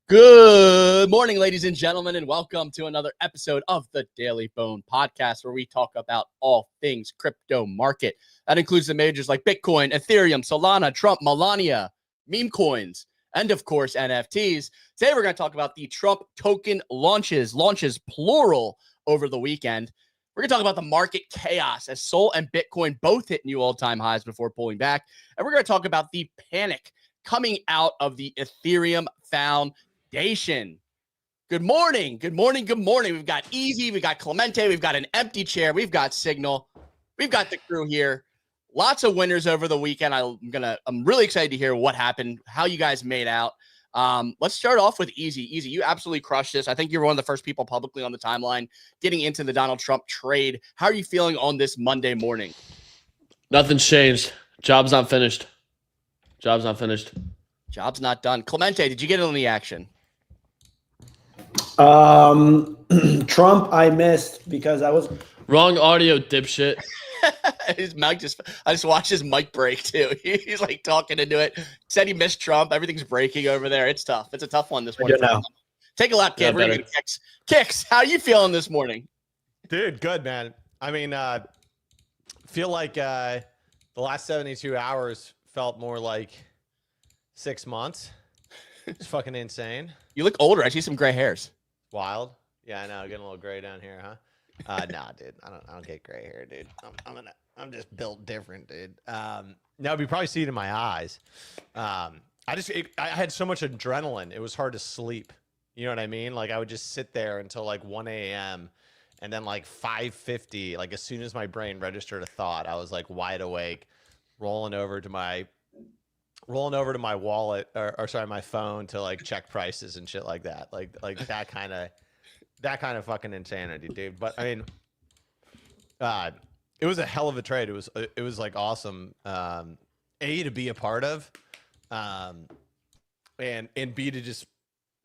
Good morning, ladies and gentlemen, and welcome to another episode of the Daily Bone Podcast, where we talk about all things crypto market. That includes the majors like Bitcoin, Ethereum, Solana, Trump, Mania, meme coins, and of course, NFTs. Today, we're going to talk about the Trump token launches plural, over the weekend. We're going to talk about the market chaos as Sol and Bitcoin both hit new all-time highs before pulling back. And we're going to talk about the panic coming out of the Ethereum Foundation. Good morning. We've got Easy, we've got Clemente, we've got an empty chair, we've got Signal, we've got the crew here. Lots of winners over the weekend. I'm really excited to hear what happened, how you guys made out. Let's start off with Easy. Easy, you absolutely crushed this. I think you're one of the first people publicly on the timeline getting into the Donald Trump trade. How are you feeling on this Monday morning? Nothing's changed. Job's not finished. Job's not done. Clemente, did you get in on the action? Trump, I missed because I was wrong audio, dipshit. His mic I just watched his mic break too. He's like talking into it. Said he missed Trump. Everything's breaking over there. It's tough. It's a tough one this morning. Take a lap, kid. We're gonna get Kicks. How are you feeling this morning? Dude, good, man. I mean, feel like the last 72 hours felt more like 6 months. It's fucking insane. You look older. I see some gray hairs. Wild. Yeah, I know. Getting a little gray down here, huh? Nah, dude. I don't get gray hair, dude. I'm just built different, dude. No, you probably see it in my eyes. I had so much adrenaline. It was hard to sleep. You know what I mean? Like I would just sit there until like 1 a.m. and then like 5:50, like as soon as my brain registered a thought, I was like wide awake, rolling over to my wallet or sorry, my phone to like check prices and shit like that. Like that kind of fucking insanity, dude. But I mean, it was a hell of a trade. It was like awesome. A, to be a part of, and B, to just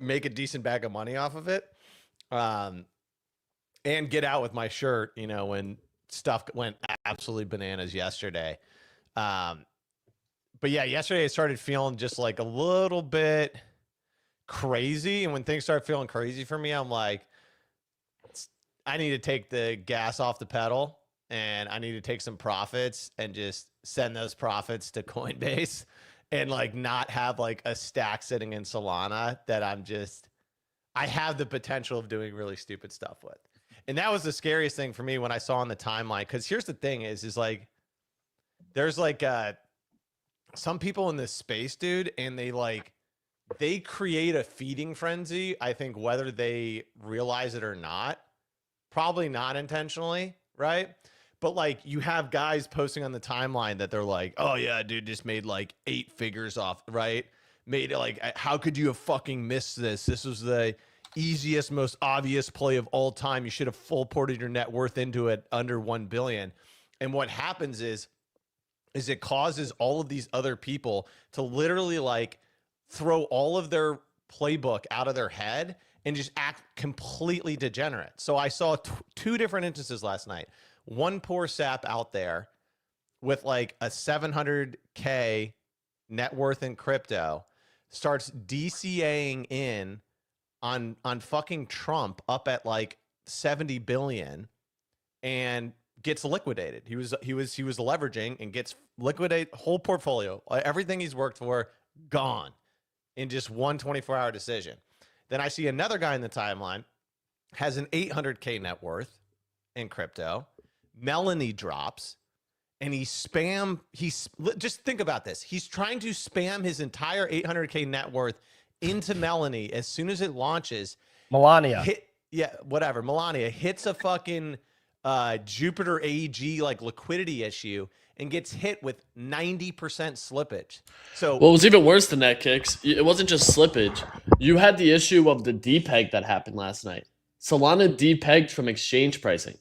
make a decent bag of money off of it. And get out with my shirt, you know, when stuff went absolutely bananas yesterday. But yeah, yesterday I started feeling just like a little bit crazy. And when things start feeling crazy for me, I'm like, I need to take the gas off the pedal and I need to take some profits and just send those profits to Coinbase and like not have like a stack sitting in Solana that I have the potential of doing really stupid stuff with. And that was the scariest thing for me when I saw on the timeline. Cause here's the thing is like, there's like, some people in this space, dude, and they create a feeding frenzy. I think whether they realize it or not, probably not intentionally, right? But like you have guys posting on the timeline that they're like, oh yeah, dude, just made like 8 figures off, right? Made it like, how could you have fucking missed this? This was the easiest, most obvious play of all time. You should have full ported your net worth into it under 1 billion. And what happens is it causes all of these other people to literally like throw all of their playbook out of their head and just act completely degenerate. So I saw 2 different instances last night. One poor sap out there with like a 700K net worth in crypto starts DCAing in on fucking Trump up at like 70 billion and gets liquidated. He was leveraging and gets liquidate whole portfolio. Everything he's worked for gone in just one 24-hour decision. Then I see another guy in the timeline has an 800K net worth in crypto. Melanie drops and just think about this. He's trying to spam his entire 800K net worth into Melanie as soon as it launches. Melania. Melania hits a fucking Jupiter AG like liquidity issue and gets hit with 90% slippage. So what was even worse than that, Kicks, it wasn't just slippage. You had the issue of the depeg that happened last night. Solana depegged from exchange pricing.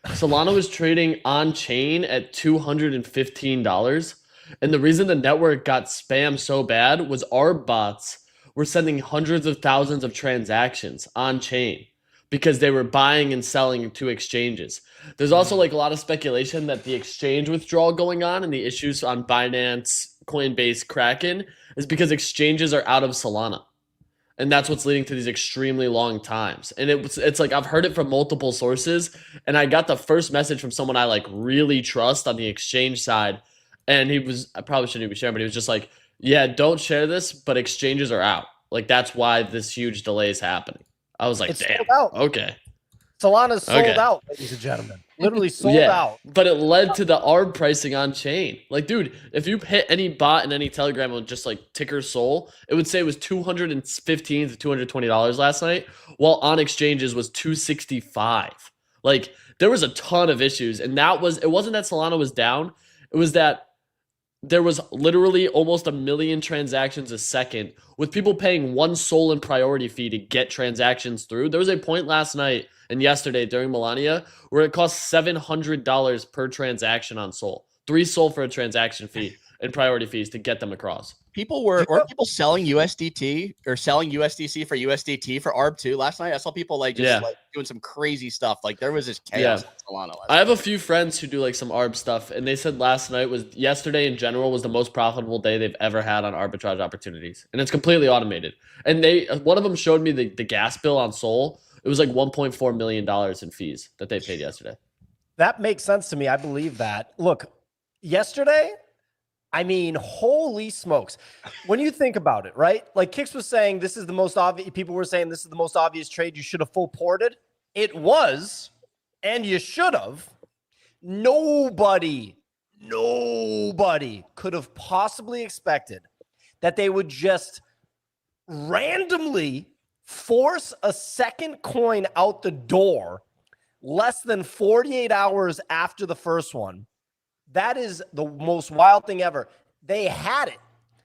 Solana was trading on chain at $215. And the reason the network got spammed so bad was our bots were sending hundreds of thousands of transactions on chain because they were buying and selling to exchanges. There's also like a lot of speculation that the exchange withdrawal going on and the issues on Binance, Coinbase, Kraken is because exchanges are out of Solana. And that's what's leading to these extremely long times. And it's like I've heard it from multiple sources, and I got the first message from someone I like really trust on the exchange side. And I probably shouldn't even be sharing, but he was just like, yeah, don't share this, but exchanges are out. Like that's why this huge delay is happening. I was like, It's damn, sold out. okay. Solana's sold Okay. out, ladies and gentlemen. Literally sold out. But it led to the ARB pricing on chain. Like, dude, if you hit any bot in any Telegram with just like ticker SOL, it would say it was $215 to $220 last night, while on exchanges was $265. Like, there was a ton of issues, and it wasn't that Solana was down, it was that there was literally almost 1 million transactions a second with people paying 1 SOL in priority fee to get transactions through. There was a point last night and yesterday during Mania where it cost $700 per transaction on SOL. 3 SOL for a transaction fee and priority fees to get them across. Weren't people selling USDT or selling USDC for USDT for ARB too last night? I saw people like doing some crazy stuff. Like there was this chaos in Solana last night. I have a few friends who do like some ARB stuff, and they said yesterday in general was the most profitable day they've ever had on arbitrage opportunities, and it's completely automated. And one of them showed me the gas bill on Sol. It was like $1.4 million in fees that they paid yesterday. That makes sense to me. I believe that. Look, yesterday, I mean, holy smokes. When you think about it, right? Like Kix was saying, this is the most obvious. People were saying this is the most obvious trade. You should have full ported. It was, and you should have. Nobody could have possibly expected that they would just randomly force a second coin out the door less than 48 hours after the first one. That is the most wild thing ever. They had it.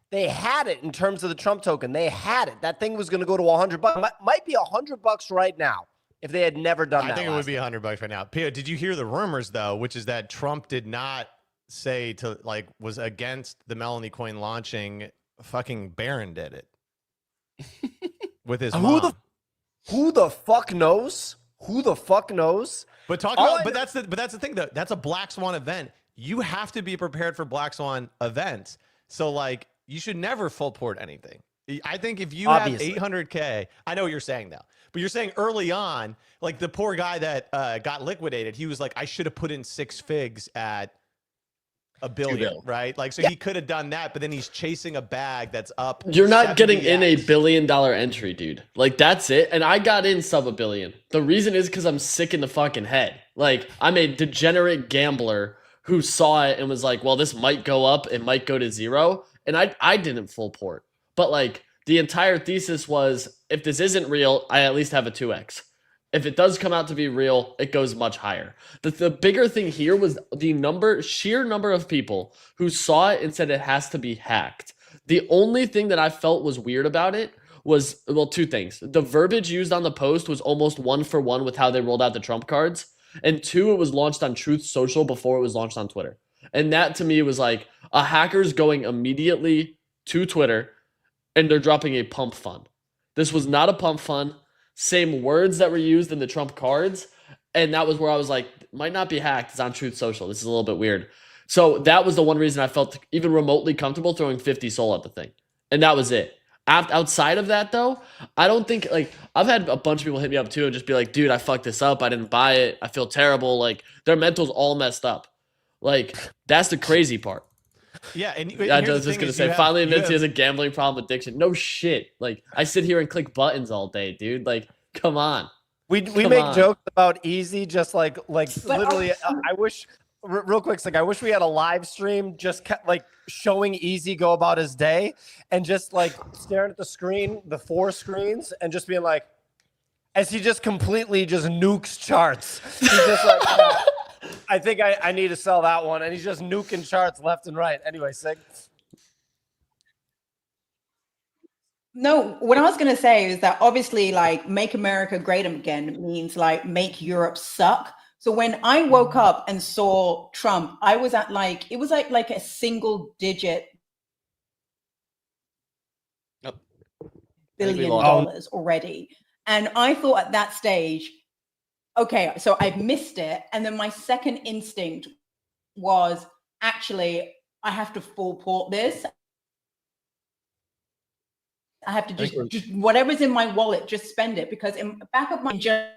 They had it in terms of the Trump token. They had it. That thing was going to go to $100. Might be $100 right now if they had never done that. I think it would be $100 right now. Pio, did you hear the rumors though, which is that Trump did not say was against the Memecoin launching? Fucking Barron did it with his mom. Who the fuck knows? Who the fuck knows? But that's the thing though. That's a Black Swan event. You have to be prepared for Black Swan events. So like you should never full port anything. I think if you have 800K, I know what you're saying now, but you're saying early on, like the poor guy that got liquidated, he was like, I should have put in 6 figs at $1 billion, right? Like, so he could have done that, but then he's chasing a bag that's up. You're not getting in a $1 billion entry, dude. Like, that's it. And I got in sub $1 billion. The reason is because I'm sick in the fucking head. Like, I'm a degenerate gambler who saw it and was like, well, this might go up, it might go to 0. And I didn't full port. But like the entire thesis was, if this isn't real, I at least have a 2x. If it does come out to be real, it goes much higher. The bigger thing here was the sheer number of people who saw it and said it has to be hacked. The only thing that I felt was weird about it was, well, 2 things. The verbiage used on the post was almost 1-for-1 with how they rolled out the Trump cards. And 2, it was launched on Truth Social before it was launched on Twitter. And that to me was like a hacker's going immediately to Twitter and they're dropping a pump fund. This was not a pump fund. Same words that were used in the Trump cards. And that was where I was like, might not be hacked. It's on Truth Social. This is a little bit weird. So that was the one reason I felt even remotely comfortable throwing 50 SOL at the thing. And that was it. Outside of that, though, I don't think, like, I've had a bunch of people hit me up too and just be like, dude, I fucked this up. I didn't buy it. I feel terrible. Like, their mental's all messed up. Like, that's the crazy part. Yeah, and I was just going to say, finally admits he has a gambling problem addiction. No shit. Like, I sit here and click buttons all day, dude. Like, come on. We make jokes about easy, just like literally, I wish... Real quick, it's like I wish we had a live stream just like showing Easy go about his day and just like staring at the screen, the 4 screens, and just being like, as he just completely just nukes charts. He's just like, I think I need to sell that one, and he's just nuking charts left and right. Anyway, Sig. No, what I was going to say is that obviously, like, make America great again means like make Europe suck. So when I woke up and saw Trump, I was at like, it was like a single digit $billion already. And I thought at that stage, okay, so I've missed it. And then my second instinct was actually, I have to full port this. I have to just whatever's in my wallet, just spend it, because in back of my just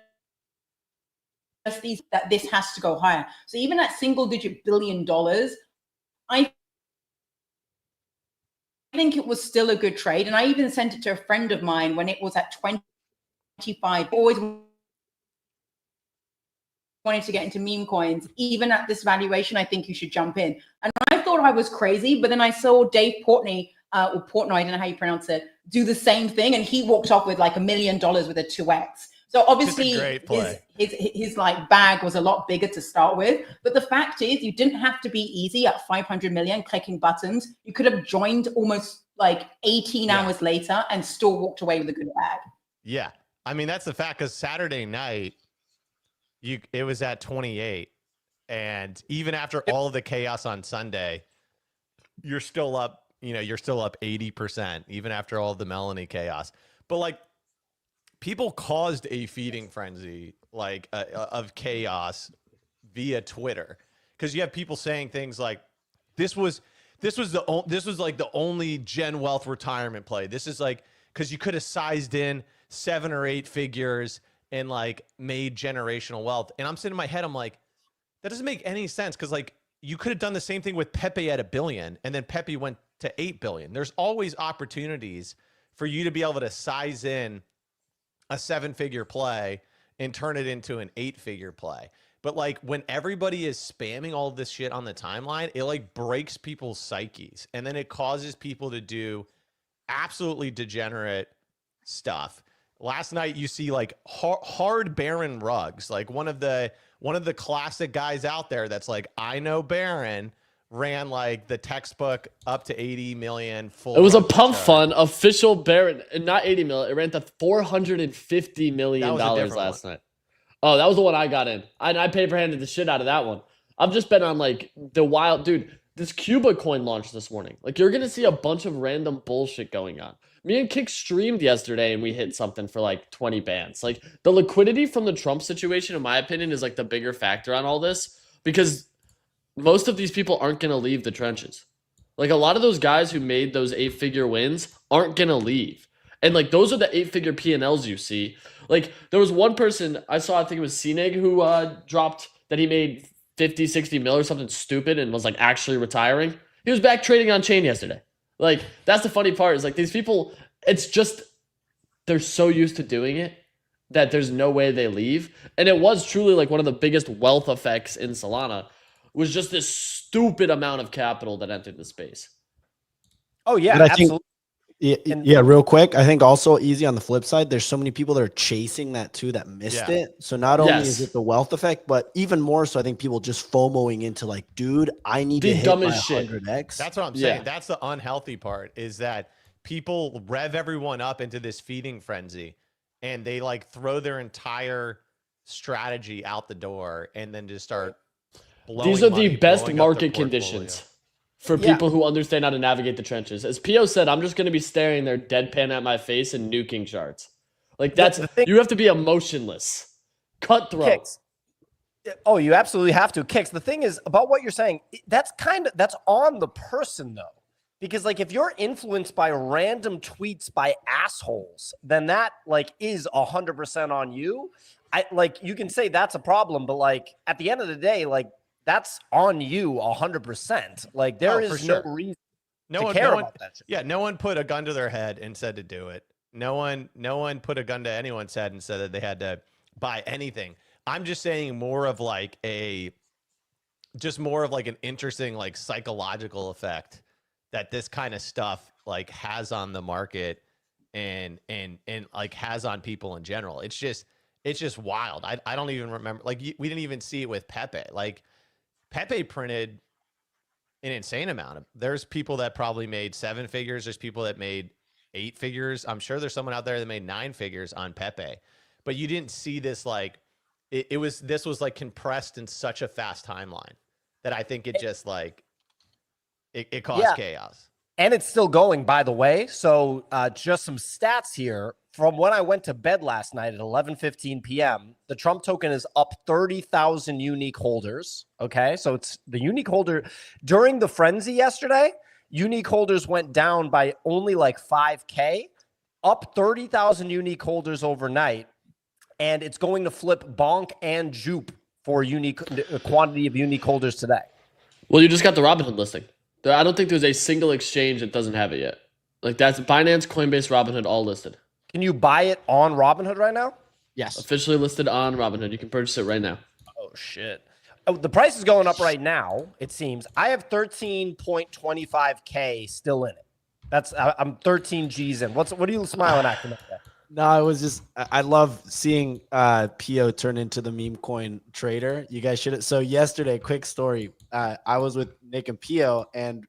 these that this has to go higher. So even at $1 billion, I think it was still a good trade. And I even sent it to a friend of mine when it was at 25. Always wanted to get into meme coins. Even at this valuation, I think you should jump in. And I thought I was crazy, but then I saw Dave Portnoy, or Portnoy, I don't know how you pronounce it, do the same thing. And he walked off with like $1 million with a 2x. So obviously his like bag was a lot bigger to start with. But the fact is, you didn't have to be easy at 500 million clicking buttons. You could have joined almost like 18 hours later and still walked away with a good bag. Yeah. I mean, that's the fact, because Saturday night, it was at 28. And even after all of the chaos on Sunday, you're still up, you're still up 80%, even after all of the Melanie chaos. But like, people caused a feeding frenzy like of chaos via Twitter, because you have people saying things like, this was like the only Gen Wealth retirement play. This is like, because you could have sized in 7 or 8 figures and like made generational wealth. And I'm sitting in my head, I'm like, that doesn't make any sense, because like you could have done the same thing with Pepe at $1 billion, and then Pepe went to 8 billion. There's always opportunities for you to be able to size in a 7-figure play and turn it into an 8-figure play. But like when everybody is spamming all this shit on the timeline, it like breaks people's psyches, and then it causes people to do absolutely degenerate stuff. Last night you see like hard Baron Ruggs, like one of the classic guys out there that's like, I know Baron, ran like the textbook up to 80 million full. It was a pump fund official Baron, not 80 million. It ran to $450 million last night. Oh, that was the one I got in. I paper-handed the shit out of that one. I've just been on like the wild, dude, this Cuba coin launched this morning. Like, you're going to see a bunch of random bullshit going on. Me and Kick streamed yesterday and we hit something for like 20 bands. Like, the liquidity from the Trump situation, in my opinion, is like the bigger factor on all this, because most of these people aren't going to leave the trenches. Like, a lot of those guys who made those 8-figure wins aren't going to leave. And like, those are the 8-figure P&Ls you see. Like, there was one person I saw, I think it was Sinig, who dropped that he made 50, 60 mil or something stupid and was like actually retiring. He was back trading on chain yesterday. Like, that's the funny part, is like these people, it's just, they're so used to doing it that there's no way they leave. And it was truly like one of the biggest wealth effects in Solana, was just this stupid amount of capital that entered the space. Oh yeah, absolutely. Yeah, real quick. I think also easy on the flip side, there's so many people that are chasing that too that missed it. So not only is it the wealth effect, but even more so, I think people just FOMOing into like, dude, I need to hit my 100x. That's what I'm saying. That's the unhealthy part, is that people rev everyone up into this feeding frenzy, and they like throw their entire strategy out the door and then just start blowing These are money, the best market conditions for people who understand how to navigate the trenches. As Pio said, I'm just going to be staring there deadpan at my face and nuking charts. Like, that's you have to be emotionless, cutthroat. Kicks. Oh, you absolutely have to. Kicks. The thing is about what you're saying, that's on the person though. Because like, if you're influenced by random tweets by assholes, then that like is 100% on you. Like, you can say that's a problem, but like at the end of the day, like, that's on you 100%. Like, there is no reason to care about that shit. Yeah, no one put a gun to their head and said to do it. No one put a gun to anyone's head and said that they had to buy anything. I'm just saying more of like an interesting like psychological effect that this kind of stuff like has on the market and like has on people in general. It's just wild. I don't even remember, like, we didn't even see it with Pepe. Like, Pepe printed an insane amount. There's people that probably made 7 figures. There's people that made 8 figures. I'm sure there's someone out there that made 9 figures on Pepe, but you didn't see this. Like, this was like compressed in such a fast timeline that I think it just like, it caused chaos. And it's still going, by the way. So just some stats here. From when I went to bed last night at 11:15 p.m., the Trump token is up 30,000 unique holders. Okay, so it's the unique holder. During the frenzy yesterday, unique holders went down by only like 5K. up 30,000 unique holders overnight, and it's going to flip bonk and jupe for unique quantity of unique holders today. Well, you just got the Robinhood listing. I don't think there's a single exchange that doesn't have it yet. Like that's Binance, Coinbase, Robinhood, all listed. Can you buy it on Robinhood right now? Yes. Officially listed on Robinhood. You can purchase it right now. Oh, shit. Oh, the price is going up right now, it seems. I have 13.25K still in it. I'm 13 G's in. What are you smiling at? No, it was just I love seeing Pio turn into the meme coin trader. You guys should. So yesterday, quick story. I was with Nick and Pio, and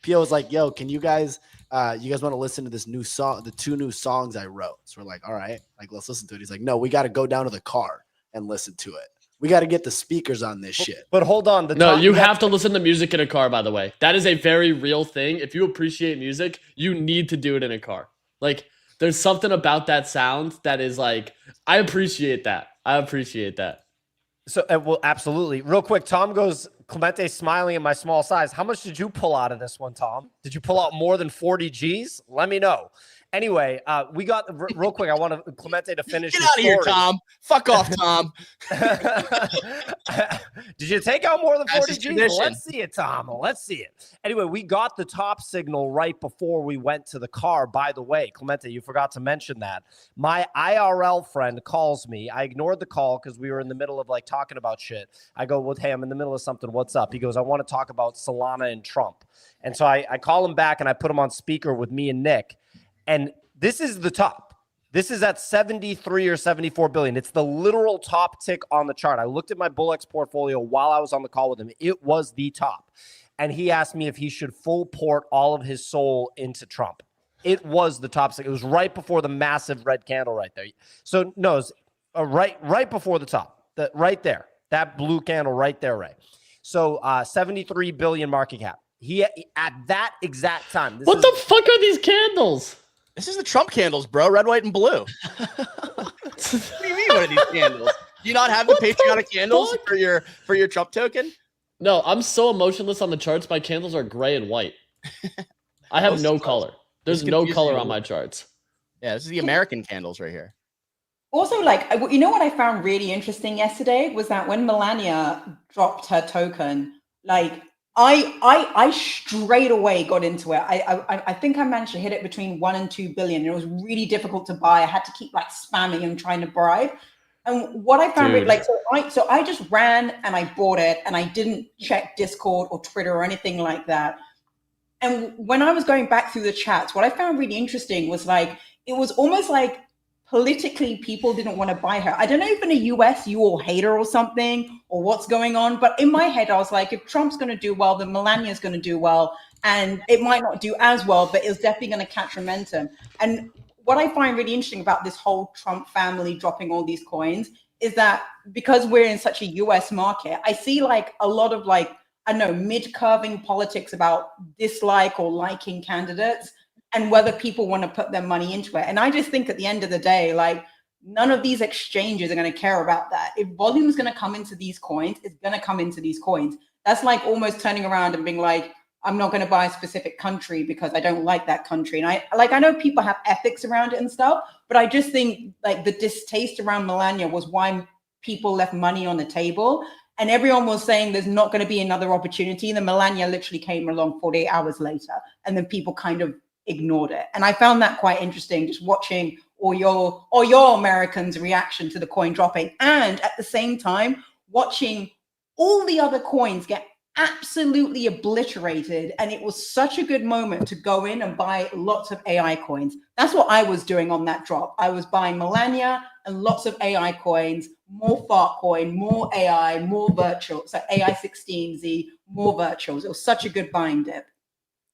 Pio was like, "Yo, can you guys want to listen to this new song? The 2 new songs I wrote." So we're like, "All right, like let's listen to it." He's like, "No, we got to go down to the car and listen to it. We got to get the speakers on this shit." But hold on, you have to listen to music in a car. By the way, that is a very real thing. If you appreciate music, you need to do it in a car. Like. There's something about that sound that is like, I appreciate that. So, well, absolutely. Real quick, Tom goes, Clemente smiling at my small size. How much did you pull out of this one, Tom? Did you pull out more than 40 G's? Let me know. Anyway, we got real quick. I want Clemente to finish. Get out of here, Tom. Fuck off, Tom. Did you take out more than 40 G's? Let's see it, Tom. Let's see it. Anyway, we got the top signal right before we went to the car. By the way, Clemente, you forgot to mention that. My IRL friend calls me. I ignored the call because we were in the middle of like talking about shit. I go, well, hey, I'm in the middle of something. What's up? He goes, I want to talk about Solana and Trump. And so I call him back and I put him on speaker with me and Nick. And this is the top. This is at 73 or 74 billion. It's the literal top tick on the chart. I looked at my Bullx portfolio while I was on the call with him. It was the top. And he asked me if he should full port all of his soul into Trump. It was the top tick. It was right before the massive red candle right there. So no, it's right before the top. Right there. That blue candle right there, Ray. So 73 billion market cap. He at that exact time. What the fuck are these candles? This is the Trump candles, bro. Red, white, and blue. What do you mean? What are these candles? Do you not have the patriotic candles for your Trump token? No, I'm so emotionless on the charts. My candles are gray and white. I have no color. There's no color on my charts. Yeah, this is the American candles right here. Also, like, you know what I found really interesting yesterday was that when Melania dropped her token, like, I straight away got into it. I think I managed to hit it between 1 and 2 billion. It was really difficult to buy. I had to keep like spamming and trying to bribe. And what I found, so I just ran and I bought it, and I didn't check Discord or Twitter or anything like that. And when I was going back through the chats, what I found really interesting was like it was almost like politically people didn't want to buy her. I don't know if in the US you all hate her or something or what's going on, but in my head I was like, if Trump's going to do well, then Melania's going to do well, and it might not do as well, but it's definitely going to catch momentum. And what I find really interesting about this whole Trump family dropping all these coins is that because we're in such a US market, I see like a lot of like, I don't know, mid-curving politics about dislike or liking candidates and whether people want to put their money into it. And I just think at the end of the day, like none of these exchanges are going to care about that. If volume is going to come into these coins, it's going to come into these coins. That's like almost turning around and being like, I'm not going to buy a specific country because I don't like that country. And I know people have ethics around it and stuff, but I just think like the distaste around Melania was why people left money on the table. And everyone was saying there's not going to be another opportunity. And then Melania literally came along 48 hours later. And then people kind of ignored it. And I found that quite interesting, just watching all your Americans' reaction to the coin dropping. And at the same time, watching all the other coins get absolutely obliterated. And it was such a good moment to go in and buy lots of AI coins. That's what I was doing on that drop. I was buying Melania and lots of AI coins, more Fartcoin, more AI, more virtual. So AI16Z, more virtuals. It was such a good buying dip.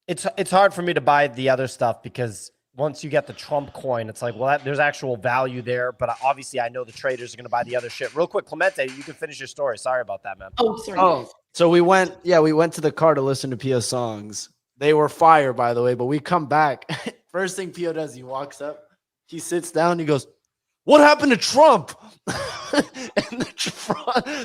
It's hard for me to buy the other stuff because once you get the Trump coin, it's like, well, there's actual value there. But obviously, I know the traders are going to buy the other shit. Real quick, Clemente, you can finish your story. Sorry about that, man. Oh, sorry. Oh, so we went to the car to listen to Pio's songs. They were fire, by the way, but we come back. First thing Pio does, he walks up, he sits down, he goes, "What happened to Trump?" and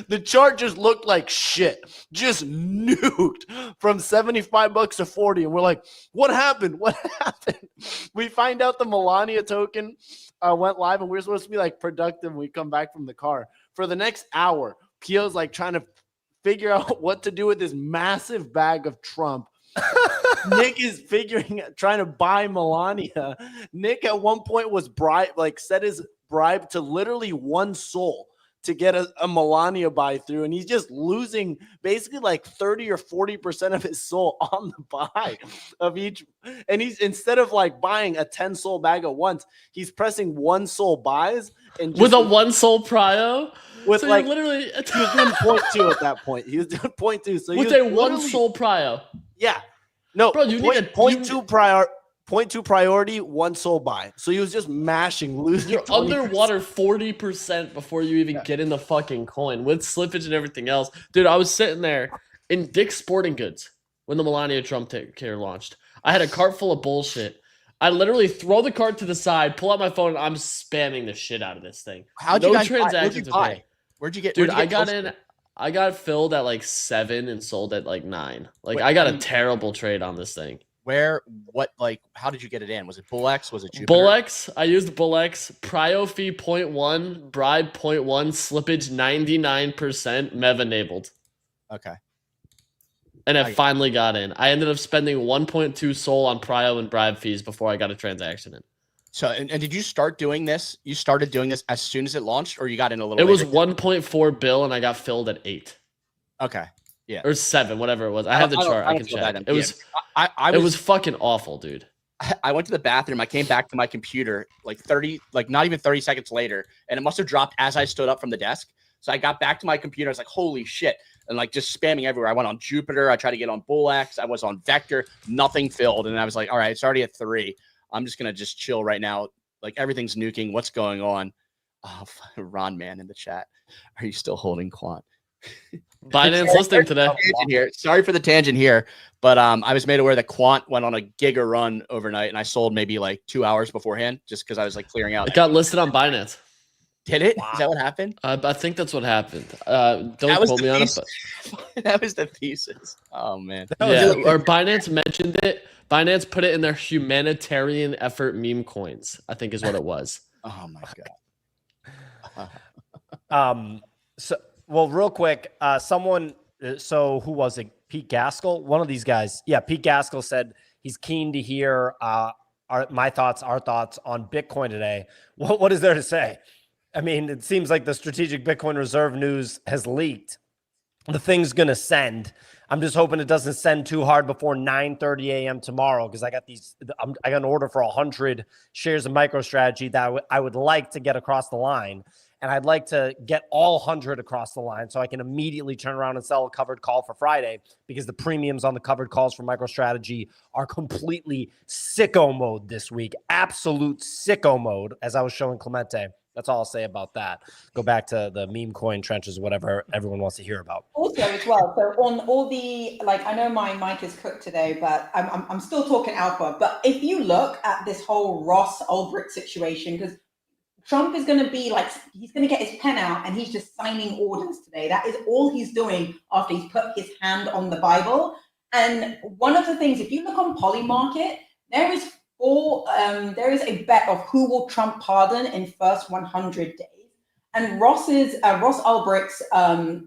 the chart just looked like shit, just nuked from 75 bucks to 40. And we're like, what happened? What happened? We find out the Melania token went live, and we're supposed to be like productive when we come back from the car. For the next hour, Pio's like trying to figure out what to do with this massive bag of Trump. Nick is trying to buy Melania. Nick at one point was set his bribe to literally one soul to get a Melania buy through, and he's just losing basically like 30 or 40% of his soul on the buy of each. And he's, instead of like buying a 10 soul bag at once, he's pressing one soul buys and just, with a one soul prio. With so like literally, he was doing 0.2 at that point. He was doing 0.2. So with a one soul prio. Yeah. No, bro, you need a 0.2 priority, one soul buy. So he was just mashing, losing. You're 20%. Underwater 40% before you even get in the fucking coin with slippage and everything else. Dude, I was sitting there in Dick's Sporting Goods when the Melania Trump ticker launched. I had a cart full of bullshit. I literally throw the cart to the side, pull out my phone, and I'm spamming the shit out of this thing. How'd you guys transactions buy? Where'd you get? Dude, I got in. I got filled at like 7 and sold at like 9. Like, wait, I got a terrible trade on this thing. How did you get it in? Was it BullX? Was it Jupiter? BullX. I used BullX. Prio fee 0.1, bribe 0.1, slippage 99%, MEV enabled. Okay. And I finally got in. I ended up spending 1.2 soul on prio and bribe fees before I got a transaction in. So, and did you start doing this? You started doing this as soon as it launched, or you got in a little It later? was 1.4 bill, and I got filled at 8. Okay. Yeah. Or 7, whatever it was. I have the chart. I can check. It was, it was fucking awful, dude. I went to the bathroom. I came back to my computer not even 30 seconds later, and it must have dropped as I stood up from the desk. So I got back to my computer. I was like, holy shit. And like just spamming everywhere. I went on Jupiter. I tried to get on BullX. I was on Vector. Nothing filled. And I was like, all right, it's already at 3. I'm just going to just chill right now. Like everything's nuking. What's going on? Oh, Ron Man in the chat. Are you still holding Quant? Binance listing today. Sorry for the tangent here, but I was made aware that Quant went on a giga run overnight, and I sold maybe like 2 hours beforehand just because I was like clearing out. It got listed on Binance. Did it? Wow. Is that what happened? I think that's what happened. Don't quote me on it. But... that was the thesis. Oh man. Yeah, or Binance mentioned it. Binance put it in their humanitarian effort meme coins, I think is what it was. Oh my god. Well, real quick, who was it? Pete Gaskell? One of these guys. Yeah, Pete Gaskell said he's keen to hear our thoughts on Bitcoin today. What is there to say? I mean, it seems like the strategic Bitcoin reserve news has leaked. The thing's going to send. I'm just hoping it doesn't send too hard before 9:30 a.m. tomorrow, because I got an order for 100 shares of MicroStrategy that I would like to get across the line. And I'd like to get all 100 across the line so I can immediately turn around and sell a covered call for Friday, because the premiums on the covered calls for MicroStrategy are completely sicko mode this week. Absolute sicko mode, as I was showing Clemente. That's all I'll say about that. Go back to the meme coin trenches, whatever everyone wants to hear about. Also, as well, so on all the, I know my mic is cooked today, but I'm still talking alpha. But if you look at this whole Ross Ulbricht situation, because Trump is going to be he's going to get his pen out and he's just signing orders today. That is all he's doing after he's put his hand on the Bible. And one of the things, if you look on Polymarket, there is a bet of who will Trump pardon in first 100 days. And Ross Ulbricht's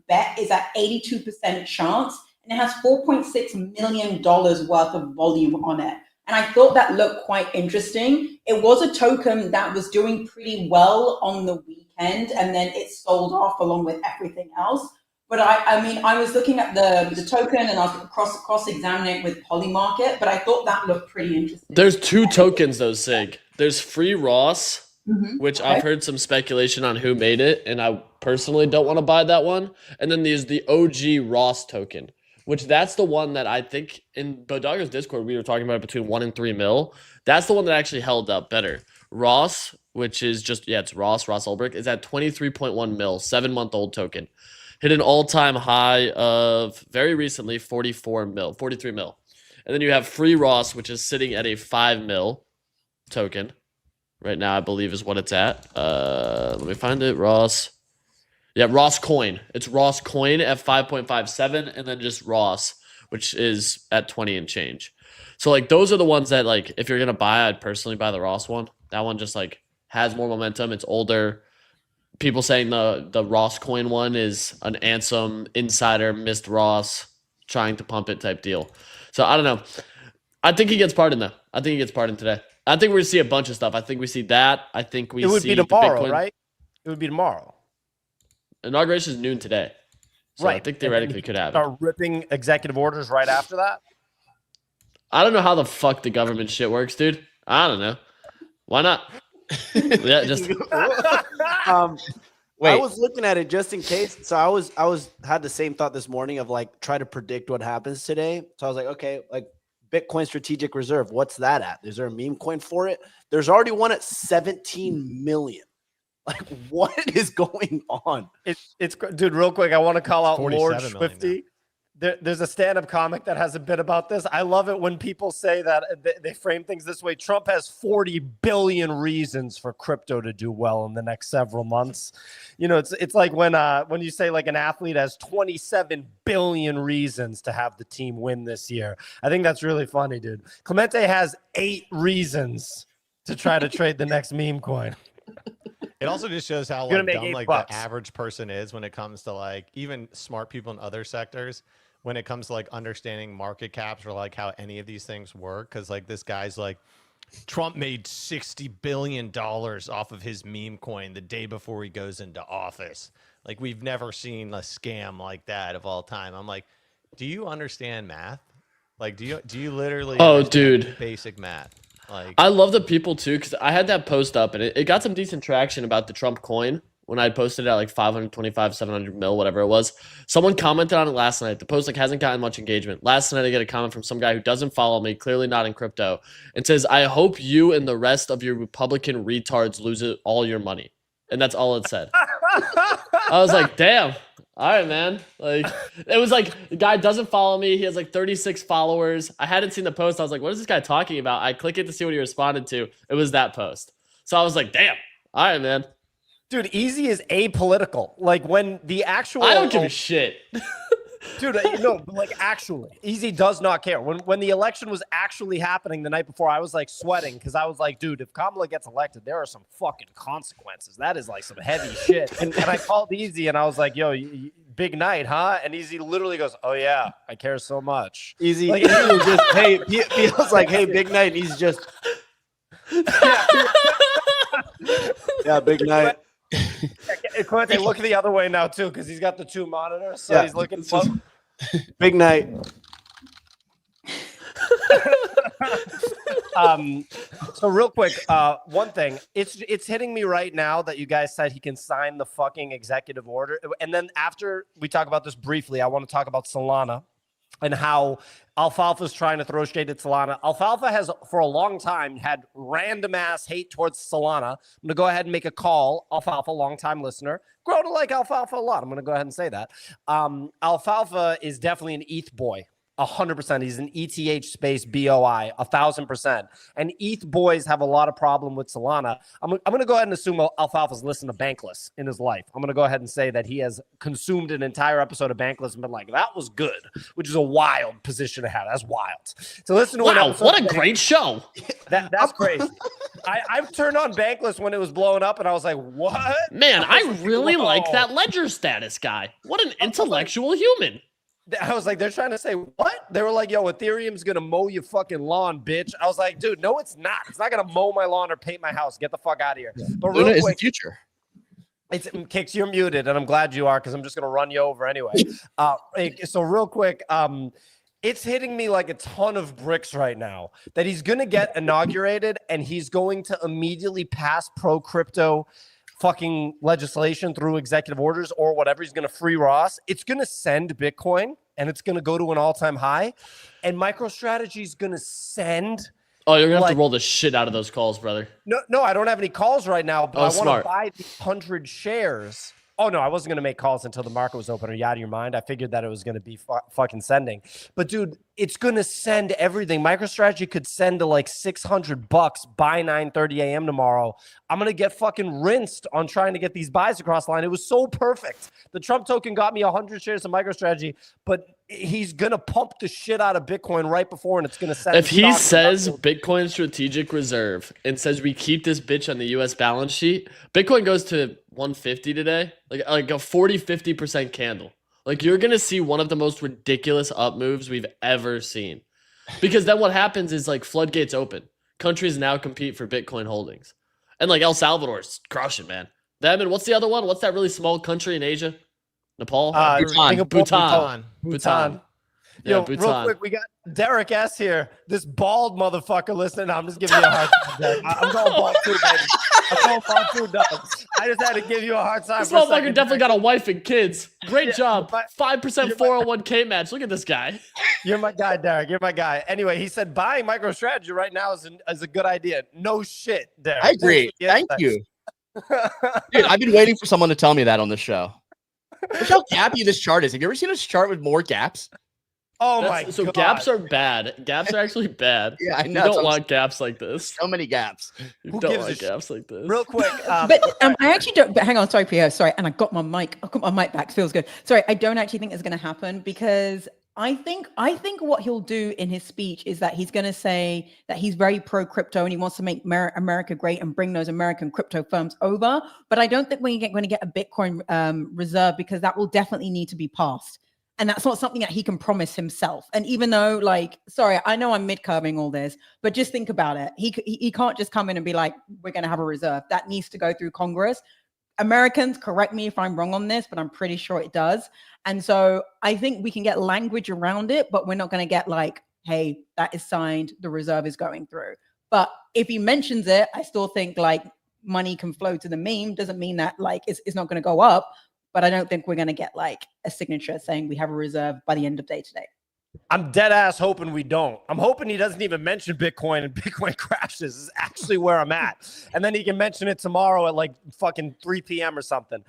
bet is at 82% chance, and it has $4.6 million worth of volume on it. And I thought that looked quite interesting. It was a token that was doing pretty well on the weekend, and then it sold off along with everything else. But I was looking at the token, and I was cross-examining it with Polymarket, but I thought that looked pretty interesting. There's 2 tokens though, Sig. There's Free Ross, which I've heard some speculation on who made it, and I personally don't want to buy that one. And then there's the OG Ross token, which that's the one that I think in Bodaga's Discord, we were talking about between 1 and 3 mil. That's the one that actually held up better. Ross, which is just, it's Ross Ulbricht, is at 23.1 mil, 7-month-old token. Hit an all-time high of very recently 43 mil. And then you have Free Ross, which is sitting at a 5 mil token right now, I believe is what it's at. Let me find it. Ross Yeah, Ross Coin. It's Ross Coin at 5.57, and then just Ross, which is at 20 and change. So like those are the ones that like if you're gonna buy, I'd personally buy the Ross one. That one just like has more momentum. It's older. People saying the Ross Coin one is an Ansem insider missed Ross trying to pump it type deal. So I don't know. I think he gets pardoned though. I think he gets pardoned today. I think we're gonna see a bunch of stuff. I think we see that. I think we see it would be tomorrow, right? It would be tomorrow. Inauguration is noon today. So right. I think theoretically could happen. Start ripping executive orders right after that. I don't know how the fuck the government shit works, dude. I don't know. Why not? Yeah, just Wait. Wait. I was looking at it just in case. So I was had the same thought this morning of like try to predict what happens today. So I was like, okay, like Bitcoin strategic reserve, what's that at? Is there a meme coin for it? There's already one at 17 million. Like, what is going on? It's dude, real quick. I want to call out Lord 47 million Swifty. There's a stand-up comic that has a bit about this. I love it when people say that they frame things this way. Trump has 40 billion reasons for crypto to do well in the next several months. You know, it's like when you say like an athlete has 27 billion reasons to have the team win this year. I think that's really funny, dude. Clemente has 8 reasons to try to trade the next meme coin. It also just shows how like, dumb like the average person is when it comes to like even smart people in other sectors when it comes to like understanding market caps or like how any of these things work. Cause like this guy's like Trump made $60 billion off of his meme coin the day before he goes into office. Like we've never seen a scam like that of all time. I'm like, do you understand math? Like, do you literally dude, basic math? Like, I love the people too, because I had that post up and it got some decent traction about the Trump coin when I posted it at like 525, 700 mil, whatever it was. Someone commented on it last night. The post like hasn't gotten much engagement. Last night I get a comment from some guy who doesn't follow me, clearly not in crypto, and says, I hope you and the rest of your Republican retards lose all your money. And that's all it said. I was like, damn. All right, man. Like, it was like, the guy doesn't follow me. He has like 36 followers. I hadn't seen the post. I was like, what is this guy talking about? I click it to see what he responded to. It was that post. So I was like, damn. All right, man. Dude, Easy is apolitical. Like when the actual... I don't give a shit. Dude, no, like actually, Easy does not care. When the election was actually happening the night before, I was like sweating because I was like, dude, if Kamala gets elected, there are some fucking consequences. That is like some heavy shit. And I called Easy and I was like, yo, big night, huh? And Easy literally goes, oh yeah, I care so much. Easy, like, Easy was just, hey, he was like, hey, big night. And he's just, yeah, big night. Quante, look the other way now too, because he's got the 2 monitors, so he's looking. Big night. So real quick, one thing, it's hitting me right now that you guys said he can sign the fucking executive order, and then after we talk about this briefly, I want to talk about Solana and how Alfalfa's trying to throw shade at Solana. Alfalfa has, for a long time, had random ass hate towards Solana. I'm going to go ahead and make a call. Alfalfa, long-time listener. Grow to like Alfalfa a lot. I'm going to go ahead and say that. Alfalfa is definitely an ETH boy. 100%. He's an ETH space BOI, 1,000%. And ETH boys have a lot of problem with Solana. I'm going to go ahead and assume Alfalfa's listened to Bankless in his life. I'm going to go ahead and say that he has consumed an entire episode of Bankless and been like, that was good, which is a wild position to have. That's wild. So listen to what a great show. That's crazy. I've turned on Bankless when it was blowing up and I was like, what? Man, I really like that ledger status guy. What an intellectual human. I was like, they're trying to say what? They were like, yo, Ethereum's going to mow your fucking lawn, bitch. I was like, dude, no, it's not. It's not going to mow my lawn or paint my house. Get the fuck out of here. Yeah. But real Luna quick, is the future. It's Kicks, you're muted, and I'm glad you are because I'm just going to run you over anyway. So real quick, it's hitting me like a ton of bricks right now that he's going to get inaugurated and he's going to immediately pass pro-crypto fucking legislation through executive orders or whatever. He's going to free Ross. It's going to send Bitcoin and it's going to go to an all-time high. And MicroStrategy is going to send... Oh, you're going to have to roll the shit out of those calls, brother. No, I don't have any calls right now, but I want to buy these 100 shares. Oh, no, I wasn't going to make calls until the market was open. Are you out of your mind? I figured that it was going to be fucking sending. But, dude, it's going to send everything. MicroStrategy could send to like $600 by 9:30 a.m. tomorrow. I'm going to get fucking rinsed on trying to get these buys across the line. It was so perfect. The Trump token got me 100 shares of MicroStrategy, but he's going to pump the shit out of Bitcoin right before, and it's going to send. If he says Bitcoin strategic reserve and says we keep this bitch on the U.S. balance sheet, Bitcoin goes to 150 today, like a 40-50% candle. Like, you're going to see one of the most ridiculous up moves we've ever seen. Because then what happens is, like, floodgates open. Countries now compete for Bitcoin holdings. And, like, El Salvador's crushing, man. Them, and what's the other one? What's that really small country in Asia? Nepal? Bhutan. Yeah, Yo, Bhutan. real quick, we got Derek S here. This bald motherfucker listening. I'm just giving you a hard time, Derek. I'm going bald too, baby. I'm going bald too, dog. I just had to give you a hard time. This motherfucker definitely got a wife and kids. Great job. 5% 401k match. Look at this guy. You're my guy, Derek. You're my guy. Anyway, he said buying MicroStrategy right now is a good idea. No shit, Derek. I agree. Thank you. Dude, I've been waiting for someone to tell me that on the show. Look how gappy this chart is. Have you ever seen a chart with more gaps? Oh my god. So gaps are bad. Gaps are actually bad. Yeah, I know. You don't want gaps like this. So many gaps. You don't want gaps like this. Real quick. But I actually don't. But hang on, sorry, Pierre. Sorry, and I got my mic back. Feels good. Sorry, I don't actually think it's going to happen because I think what he'll do in his speech is that he's going to say that he's very pro crypto and he wants to make America great and bring those American crypto firms over. But I don't think we're going to get a Bitcoin reserve because that will definitely need to be passed. And that's not something that he can promise himself. And even though, like, sorry, I know I'm mid-curving all this, but just think about it. He can't just come in and be like, we're going to have a reserve. That needs to go through Congress. Americans, correct me if I'm wrong on this, but I'm pretty sure it does. And so I think we can get language around it, but we're not going to get like, hey, that is signed, the reserve is going through. But if he mentions it, I still think like money can flow to the meme. Doesn't mean that like it's not going to go up. But I don't think we're going to get like a signature saying we have a reserve by the end of day today. I'm dead ass hoping we don't. I'm hoping he doesn't even mention Bitcoin and Bitcoin crashes. This is actually where I'm at. And then he can mention it tomorrow at like fucking 3 p.m. or something.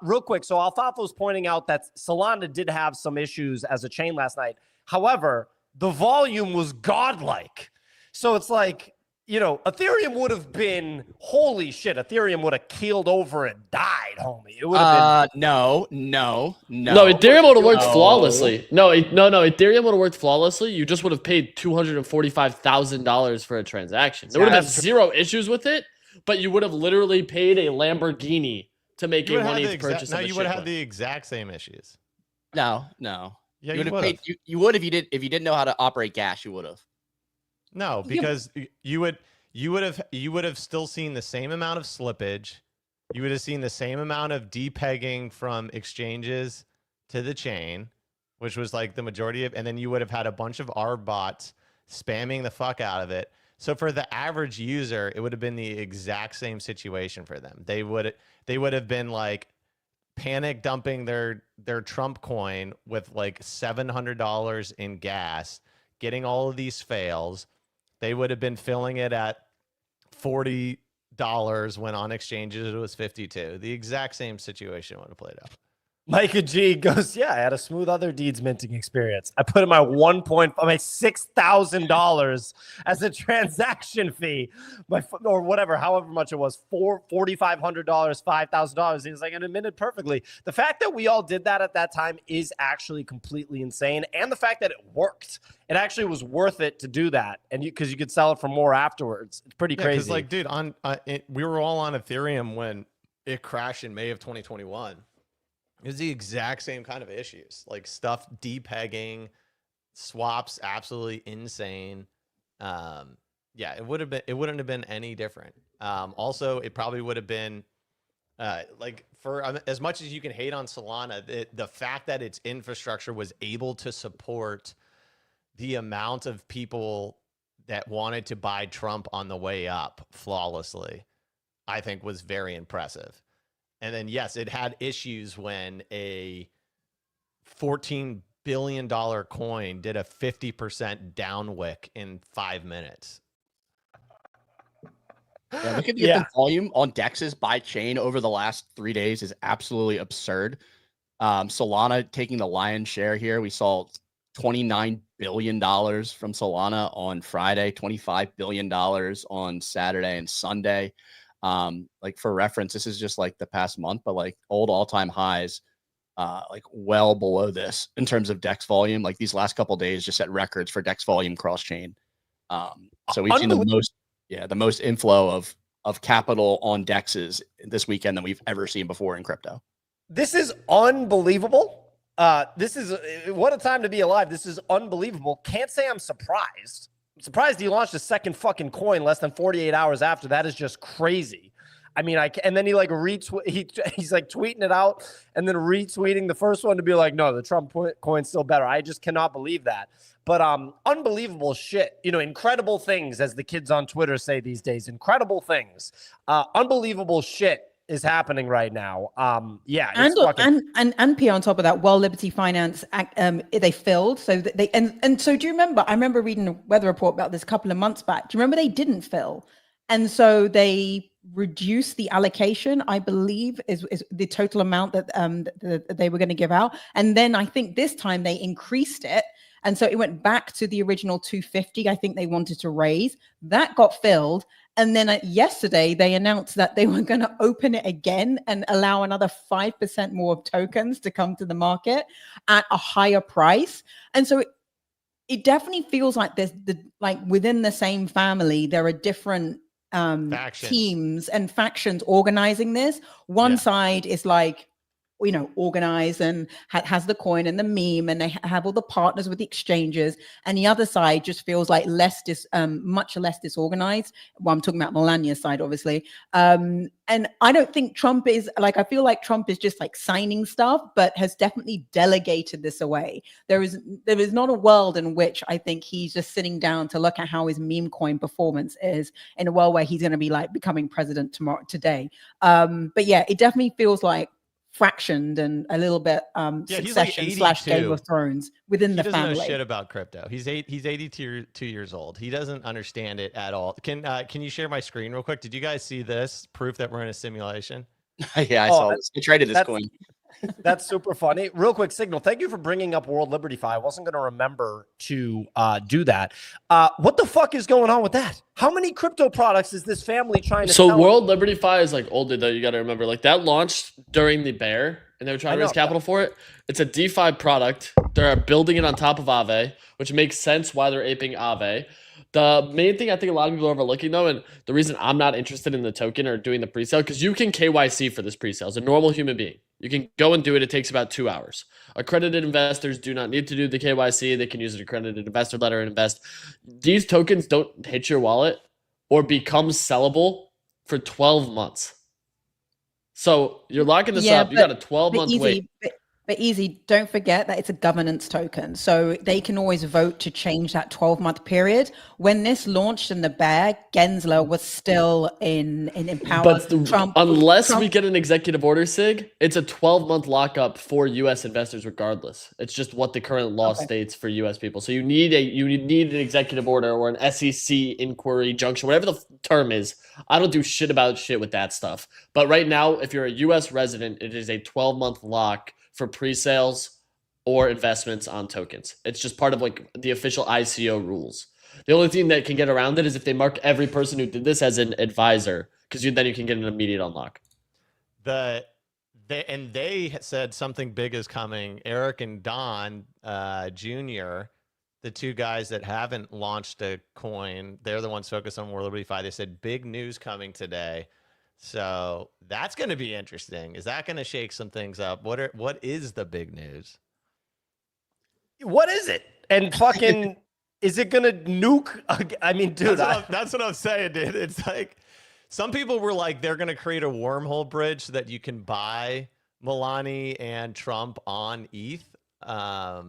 Real quick. So Alfafo's pointing out that Solana did have some issues as a chain last night. However, the volume was godlike. So it's like, you know, Ethereum would have been, holy shit, Ethereum would have keeled over and died, homie. It would have been. No, Ethereum would have worked flawlessly. No, Ethereum would have worked flawlessly. You just would have paid $245,000 for a transaction. There would have been zero issues with it, but you would have literally paid a Lamborghini to make a money purchase. No, you would have had the exact same issues. No. Yeah, you would have paid. You would if you didn't know how to operate gas. You would have. No, because you would have still seen the same amount of slippage. You would have seen the same amount of depegging from exchanges to the chain, which was like the majority of, and then you would have had a bunch of ARB bots spamming the fuck out of it. So for the average user, it would have been the exact same situation for them. They would have been like panic dumping their Trump coin with like $700 in gas, getting all of these fails. They would have been filling it at $40 when on exchanges it was $52. The exact same situation would have played out. Micah G goes, yeah, I had a smooth other deeds minting experience. I put in my $6,000 as a transaction fee, or whatever, however much it was, $4,500, $5,000. He's like, and it minted perfectly. The fact that we all did that at that time is actually completely insane, and the fact that it worked. It actually was worth it to do that, and because you could sell it for more afterwards. It's pretty crazy. Because, like, dude, we were all on Ethereum when it crashed in May of 2021. It was the exact same kind of issues, like stuff depegging, swaps, absolutely insane. Yeah, it wouldn't have been any different. Also, it probably would have been like, for as much as you can hate on Solana, the fact that its infrastructure was able to support the amount of people that wanted to buy Trump on the way up flawlessly, I think was very impressive. And then, yes, it had issues when a $14 billion coin did a 50% downwick in 5 minutes. Yeah, look at the volume on DEXs by chain over the last 3 days is absolutely absurd. Solana taking the lion's share here. We saw $29 billion from Solana on Friday, $25 billion on Saturday and Sunday. Like for reference, this is just like the past month, but like old all-time highs, like well below this in terms of DEX volume. Like these last couple of days just set records for DEX volume cross-chain. So we've seen the most inflow of capital on DEXs this weekend than we've ever seen before in crypto. This is unbelievable. This is what a time to be alive. This is unbelievable. Can't say I'm surprised. I'm surprised he launched a second fucking coin less than 48 hours after. That is just crazy. I mean, and then he like he's like tweeting it out and then retweeting the first one to be like, no, the Trump coin's still better. I just cannot believe that. But unbelievable shit. You know, incredible things, as the kids on Twitter say these days. Incredible things. Unbelievable shit is happening right now. Yeah, and P on top of that, World Liberty Finance, they filled. So they and so do you remember? I remember reading a weather report about this a couple of months back. Do you remember they didn't fill, and so they reduced the allocation? I believe is the total amount that that they were going to give out, and then I think this time they increased it. And so it went back to the original 250. I think they wanted to raise. That got filled. And then yesterday, they announced that they were going to open it again and allow another 5% more of tokens to come to the market at a higher price. And so it definitely feels like there's like within the same family, there are different teams and factions organizing this. One side is like, you know, organized and has the coin and the meme, and they have all the partners with the exchanges, and the other side just feels like much less disorganized. Well, I'm talking about Melania's side, obviously. And I don't think Trump is like, I feel like Trump is just like signing stuff, but has definitely delegated this away. There is not a world in which I think he's just sitting down to look at how his meme coin performance is in a world where he's going to be like becoming president today. But yeah, it definitely feels like fractioned and a little bit Succession / Game of Thrones within the family. He doesn't know shit about crypto. He's 82 years old. He doesn't understand it at all. Can you share my screen real quick? Did you guys see this proof that we're in a simulation? Yeah, I saw this. I traded this coin. That's super funny. Real quick, Signal, thank you for bringing up World Liberty Fi. I wasn't going to remember to do that. What the fuck is going on with that? How many crypto products is this family trying to sell? So World Liberty Fi is like older, though. You got to remember, like that launched during the bear, and they were trying to raise capital for it. It's a DeFi product. They're building it on top of Aave, which makes sense why they're aping Aave. The main thing I think a lot of people are overlooking, though, and the reason I'm not interested in the token or doing the pre-sale, because you can KYC for this pre-sale as a normal human being. You can go and do it. It takes about 2 hours. Accredited investors do not need to do the KYC. They can use an accredited investor letter and invest. These tokens don't hit your wallet or become sellable for 12 months. So you're locking this up. You got a 12-month wait. But easy, don't forget that it's a governance token. So they can always vote to change that 12-month period. When this launched in the bear, Gensler was still in power. But unless we get an executive order, Sig, it's a 12-month lockup for U.S. investors regardless. It's just what the current law states for U.S. people. So you need an executive order or an SEC inquiry junction, whatever the term is. I don't do shit about shit with that stuff. But right now, if you're a U.S. resident, it is a 12-month lock for pre-sales or investments on tokens. It's just part of like the official ICO rules. The only thing that can get around it is if they mark every person who did this as an advisor, because then you can get an immediate unlock. They said something big is coming. Eric and Don Jr., the two guys that haven't launched a coin, they're the ones focused on World Liberty Fi. They said big news coming today. So that's going to be interesting. Is that going to shake some things up? What is the big news? What is it? And fucking, is it going to nuke? I mean, dude, that's what I'm saying, dude. It's like some people were like, they're going to create a wormhole bridge so that you can buy Melania and Trump on ETH. I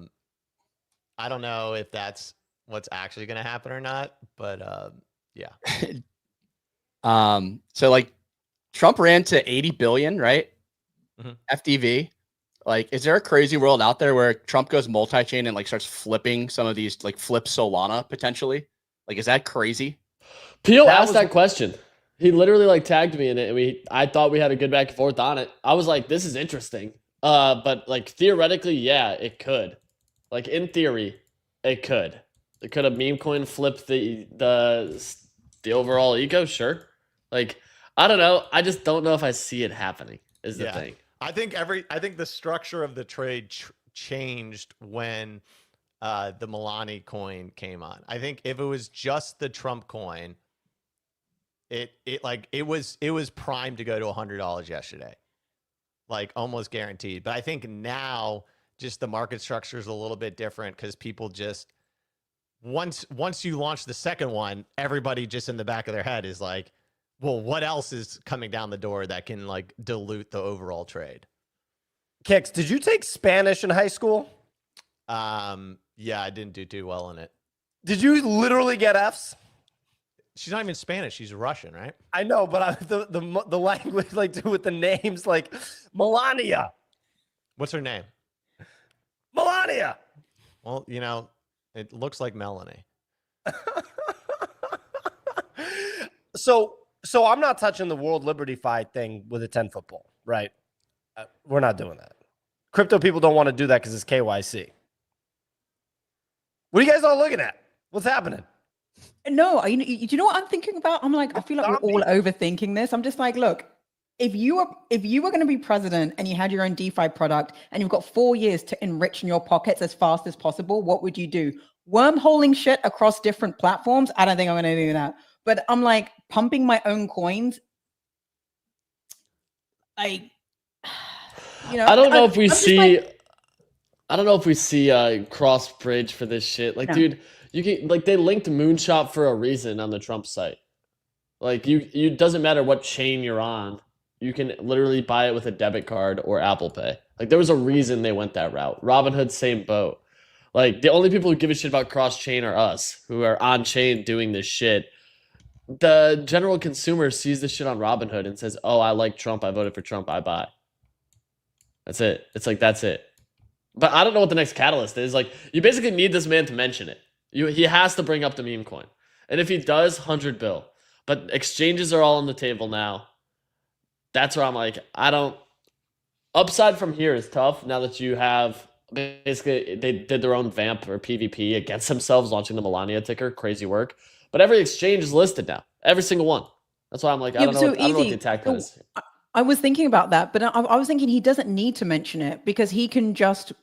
don't know if that's what's actually going to happen or not, but yeah. So like, Trump ran to 80 billion, right? FDV. Like, is there a crazy world out there where Trump goes multi-chain and like starts flipping some of these, like flips Solana potentially? Like, is that crazy? Pio asked that question. He literally like tagged me in it, and I thought we had a good back and forth on it. I was like, this is interesting. But like theoretically, yeah, it could. Like in theory, it could. It could have meme coin flip the overall eco, sure. Like I don't know. I just don't know if I see it happening. Is the thing. I think the structure of the trade changed when the Milani coin came on. I think if it was just the Trump coin, it was primed to go to $100 yesterday, like almost guaranteed. But I think now just the market structure is a little bit different because people just once you launch the second one, everybody just in the back of their head is like, well, what else is coming down the door that can like dilute the overall trade? Kicks, did you take Spanish in high school? Yeah, I didn't do too well in it. Did you literally get Fs? She's not even Spanish. She's Russian, right? I know, but the language, like with the names, like Melania. What's her name? Melania. Well, you know, it looks like Melanie. So I'm not touching the World Liberty Fight thing with a 10-foot pole, right? We're not doing that. Crypto people don't want to do that because it's KYC. What are you guys all looking at? What's happening? No, you know what I'm thinking about? I'm like, I feel like we're all overthinking this. I'm just like, look, if you were going to be president and you had your own DeFi product and you've got 4 years to enrich in your pockets as fast as possible, what would you do? Wormholing shit across different platforms? I don't think I'm going to do that. But I'm like pumping my own coins. I don't know if we see. I don't know if we see cross bridge for this shit. Like, dude, you can like they linked Moonshot for a reason on the Trump site. Like, you doesn't matter what chain you're on, you can literally buy it with a debit card or Apple Pay. Like, there was a reason they went that route. Robinhood, same boat. Like, the only people who give a shit about cross chain are us, who are on chain doing this shit. The general consumer sees this shit on Robinhood and says, "Oh, I like Trump. I voted for Trump. I buy." That's it. It's like, that's it. But I don't know what the next catalyst is. Like, you basically need this man to mention it. He has to bring up the meme coin. And if he does, 100 bill. But exchanges are all on the table now. That's where I'm like, upside from here is tough now that you have, basically, they did their own vamp or PvP against themselves, launching the Melania ticker. Crazy work. But every exchange is listed now. Every single one. That's why I'm like, I don't know what the attack is. I was thinking about that, but I was thinking he doesn't need to mention it because he can just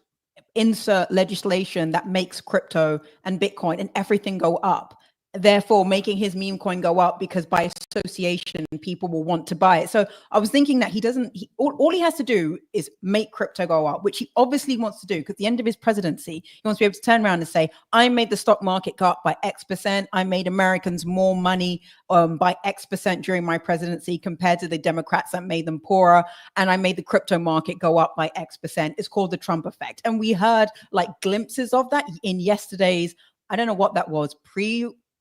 insert legislation that makes crypto and Bitcoin and everything go up, therefore making his meme coin go up because by association people will want to buy it. So I was thinking that all he has to do is make crypto go up, which he obviously wants to do because at the end of his presidency he wants to be able to turn around and say, I made the stock market go up by X%, I made Americans more money by X% during my presidency compared to the Democrats that made them poorer, and I made the crypto market go up by X%. It's called the Trump effect, and we heard like glimpses of that in yesterday's, I don't know what that was,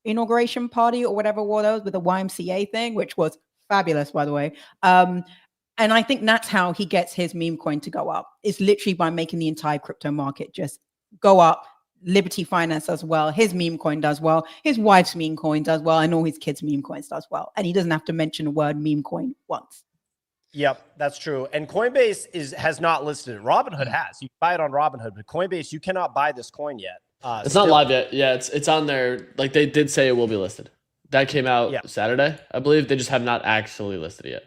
inauguration party or whatever it was with the YMCA thing, which was fabulous, by the way. And I think that's how he gets his meme coin to go up. It's literally by making the entire crypto market just go up. Liberty Finance does well. His meme coin does well. His wife's meme coin does well. And all his kids' meme coins does well. And he doesn't have to mention the word meme coin once. Yep, that's true. And Coinbase has not listed it. Robinhood has. You can buy it on Robinhood, but Coinbase, you cannot buy this coin yet. It's not live yet. Yeah, it's on there. Like, they did say it will be listed. That came out Saturday, I believe. They just have not actually listed it yet.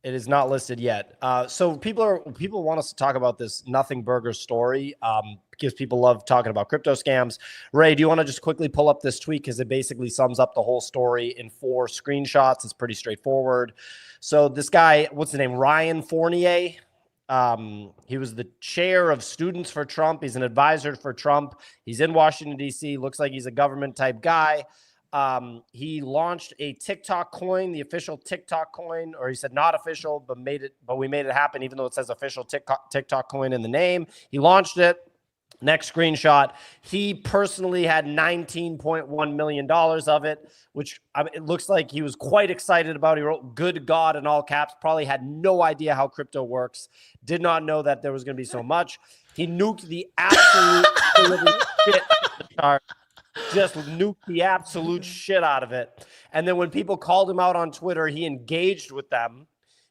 It is not listed yet. So people want us to talk about this Nothing Burger story because people love talking about crypto scams. Ray, do you want to just quickly pull up this tweet because it basically sums up the whole story in 4 screenshots? It's pretty straightforward. So this guy, what's the name? Ryan Fournier. He was the chair of Students for Trump. He's an advisor for Trump. He's in Washington, D.C. Looks like he's a government type guy. He launched a TikTok coin, the official TikTok coin, or he said not official, but we made it happen, even though it says official TikTok coin in the name. He launched it. Next screenshot. He personally had $19.1 million of it, which it looks like he was quite excited about. He wrote "Good God" in all caps. Probably had no idea how crypto works. Did not know that there was going to be so much. He nuked the absolute shit out of the chart. Just nuked the absolute shit out of it. And then when people called him out on Twitter, he engaged with them.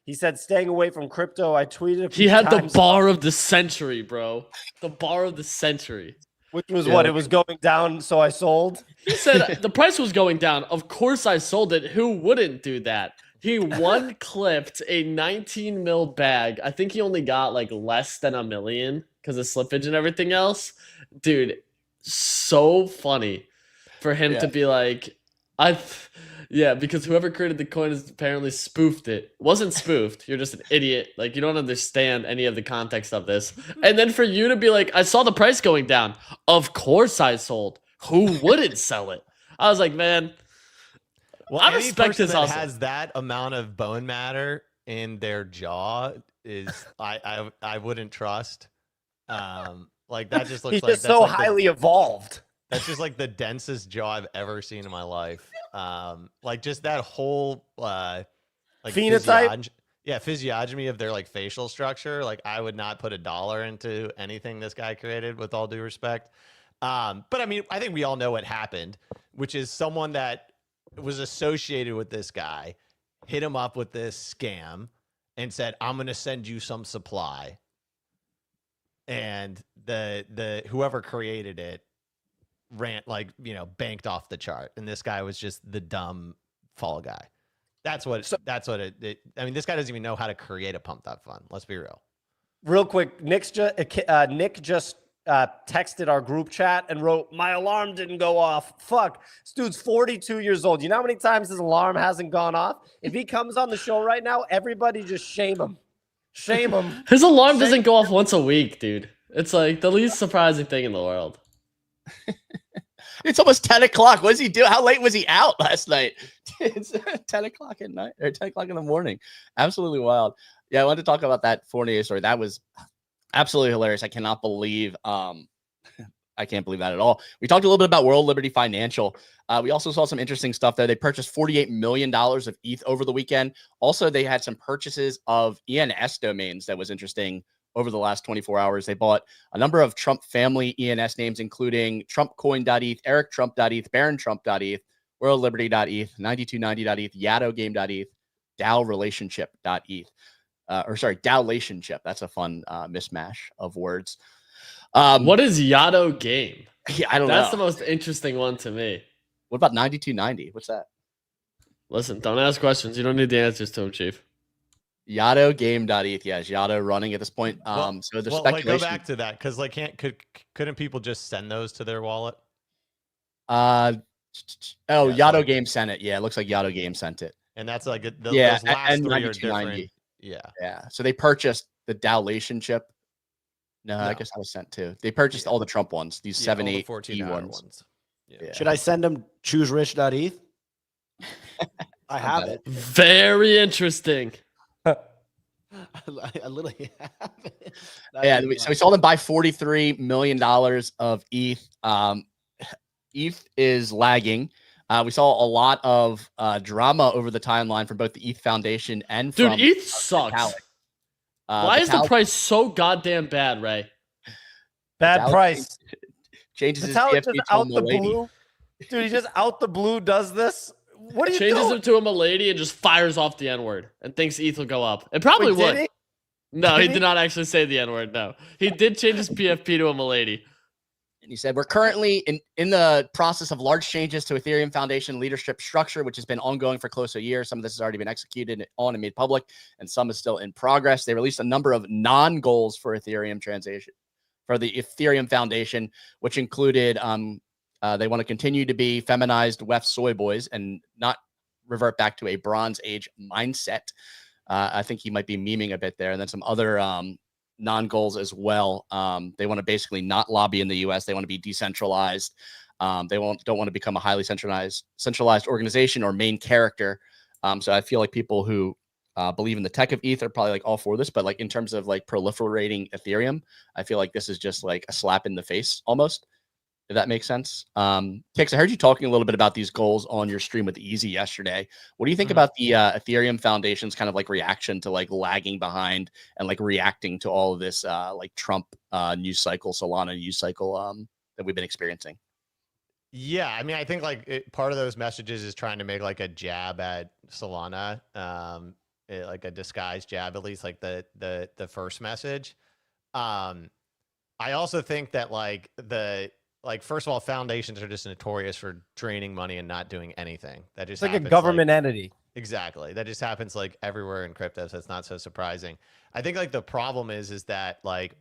He said staying away from crypto. I tweeted a few He had times, the bar of the century, bro. The bar of the century. which was what? It was going down, so I sold. He said the price was going down. Of course I sold it. Who wouldn't do that? He one-clipped a 19 mil bag. I think he only got like less than $1 million because of slippage and everything else. Dude, so funny for him to be like, because whoever created the coin has apparently spoofed it. Wasn't spoofed. You're just an idiot. Like, you don't understand any of the context of this. And then for you to be like, I saw the price going down. Of course I sold. Who wouldn't sell it? I was like, man, well, I any respect person his that hustle. has that amount of bone matter in their jaw is I wouldn't trust. Like that just looks He's like just so like highly evolved. that's just like the densest jaw I've ever seen in my life. Like just that whole like Phenotype? physiognomy of their like facial structure. Like I would not put $1 into anything this guy created, with all due respect. But I mean, I think we all know what happened, which is someone that was associated with this guy hit him up with this scam and said, I'm going to send you some supply. And the whoever created it banked off the chart. And this guy was just the dumb fall guy. That's what it I mean, this guy doesn't even know how to create a pump that fund. Let's be real. Real quick, Nick just texted our group chat and wrote, my alarm didn't go off. Fuck, this dude's 42 years old. You know how many times his alarm hasn't gone off? If he comes on the show right now, everybody just shame him. Shame him. His alarm doesn't go off once a week, dude. It's like the least surprising thing in the world. It's almost 10 o'clock. What does he do? How late was he out last night? It's 10 o'clock at night or 10 o'clock in the morning. Absolutely wild. Yeah, I wanted to talk about that Fournier story. That was absolutely hilarious. I cannot believe I can't believe that at all. We talked a little bit about World Liberty Financial. We also saw some interesting stuff there. They purchased $48 million of ETH over the weekend. Also, they had some purchases of ENS domains that was interesting over the last 24 hours. They bought a number of Trump family ENS names, including TrumpCoin.eth, EricTrump.eth, BaronTrump.eth, WorldLiberty.eth, 9290.eth, YadoGame.eth, DAORelationship.eth. DAOlationship. That's a fun mishmash of words. What is Yado Game? Yeah, I don't know. That's the most interesting one to me. What about 9290? What's that? Listen, don't ask questions. You don't need the answers to them, Chief. YadoGame.eth. Yeah, is Yado running at this point? So there's speculation. Go back to that, because like couldn't people just send those to their wallet? Yado Game sent it. Yeah, it looks like Yado Game sent it. And that's like those and last three are different. Yeah. So they purchased the DAOlationship. No, I guess that was sent too. They purchased all the Trump ones, these 7, 8, 14 ones. Yeah. Should I send them chooserich.eth? I have it. Very interesting. I literally have it. Yeah, so we saw them buy $43 million of ETH. ETH is lagging. We saw a lot of drama over the timeline from both the ETH Foundation and from ETH sucks. Why is the price so goddamn bad, Ray? Bad price. Changes his Vitalik PFP just to a out the milady. blue. Dude, he just out the blue does this. What are you Changes doing? him to a milady and just fires off the N-word and thinks ETH will go up. It probably Wait, did would. he? No, Did he he? did not actually say the N-word. No, he did change his PFP to a milady. And he said, we're currently in the process of large changes to Ethereum Foundation leadership structure, which has been ongoing for close to a year. Some of this has already been executed on and made public, and some is still in progress. They released a number of non-goals for Ethereum transition for the Ethereum Foundation, which included they want to continue to be feminized WEF soy boys and not revert back to a Bronze Age mindset. I think he might be memeing a bit there. And then some other non-goals as well. They want to basically not lobby in the US. They want to be decentralized. They don't want to become a highly centralized organization or main character. So I feel like people who believe in the tech of ETH are probably like all for this, but like in terms of like proliferating Ethereum, I feel like this is just like a slap in the face almost, if that makes sense. Kix, I heard you talking a little bit about these goals on your stream with Easy yesterday. What do you think about the Ethereum Foundation's kind of like reaction to like lagging behind and like reacting to all of this like Trump news cycle, Solana news cycle that we've been experiencing? Yeah, I mean, I think like part of those messages is trying to make like a jab at Solana. like a disguised jab, at least like the first message. I also think that like first of all, foundations are just notorious for draining money and not doing anything. That just it's like a government like, entity. Exactly. That just happens like everywhere in crypto, so it's not so surprising. I think like the problem is that like,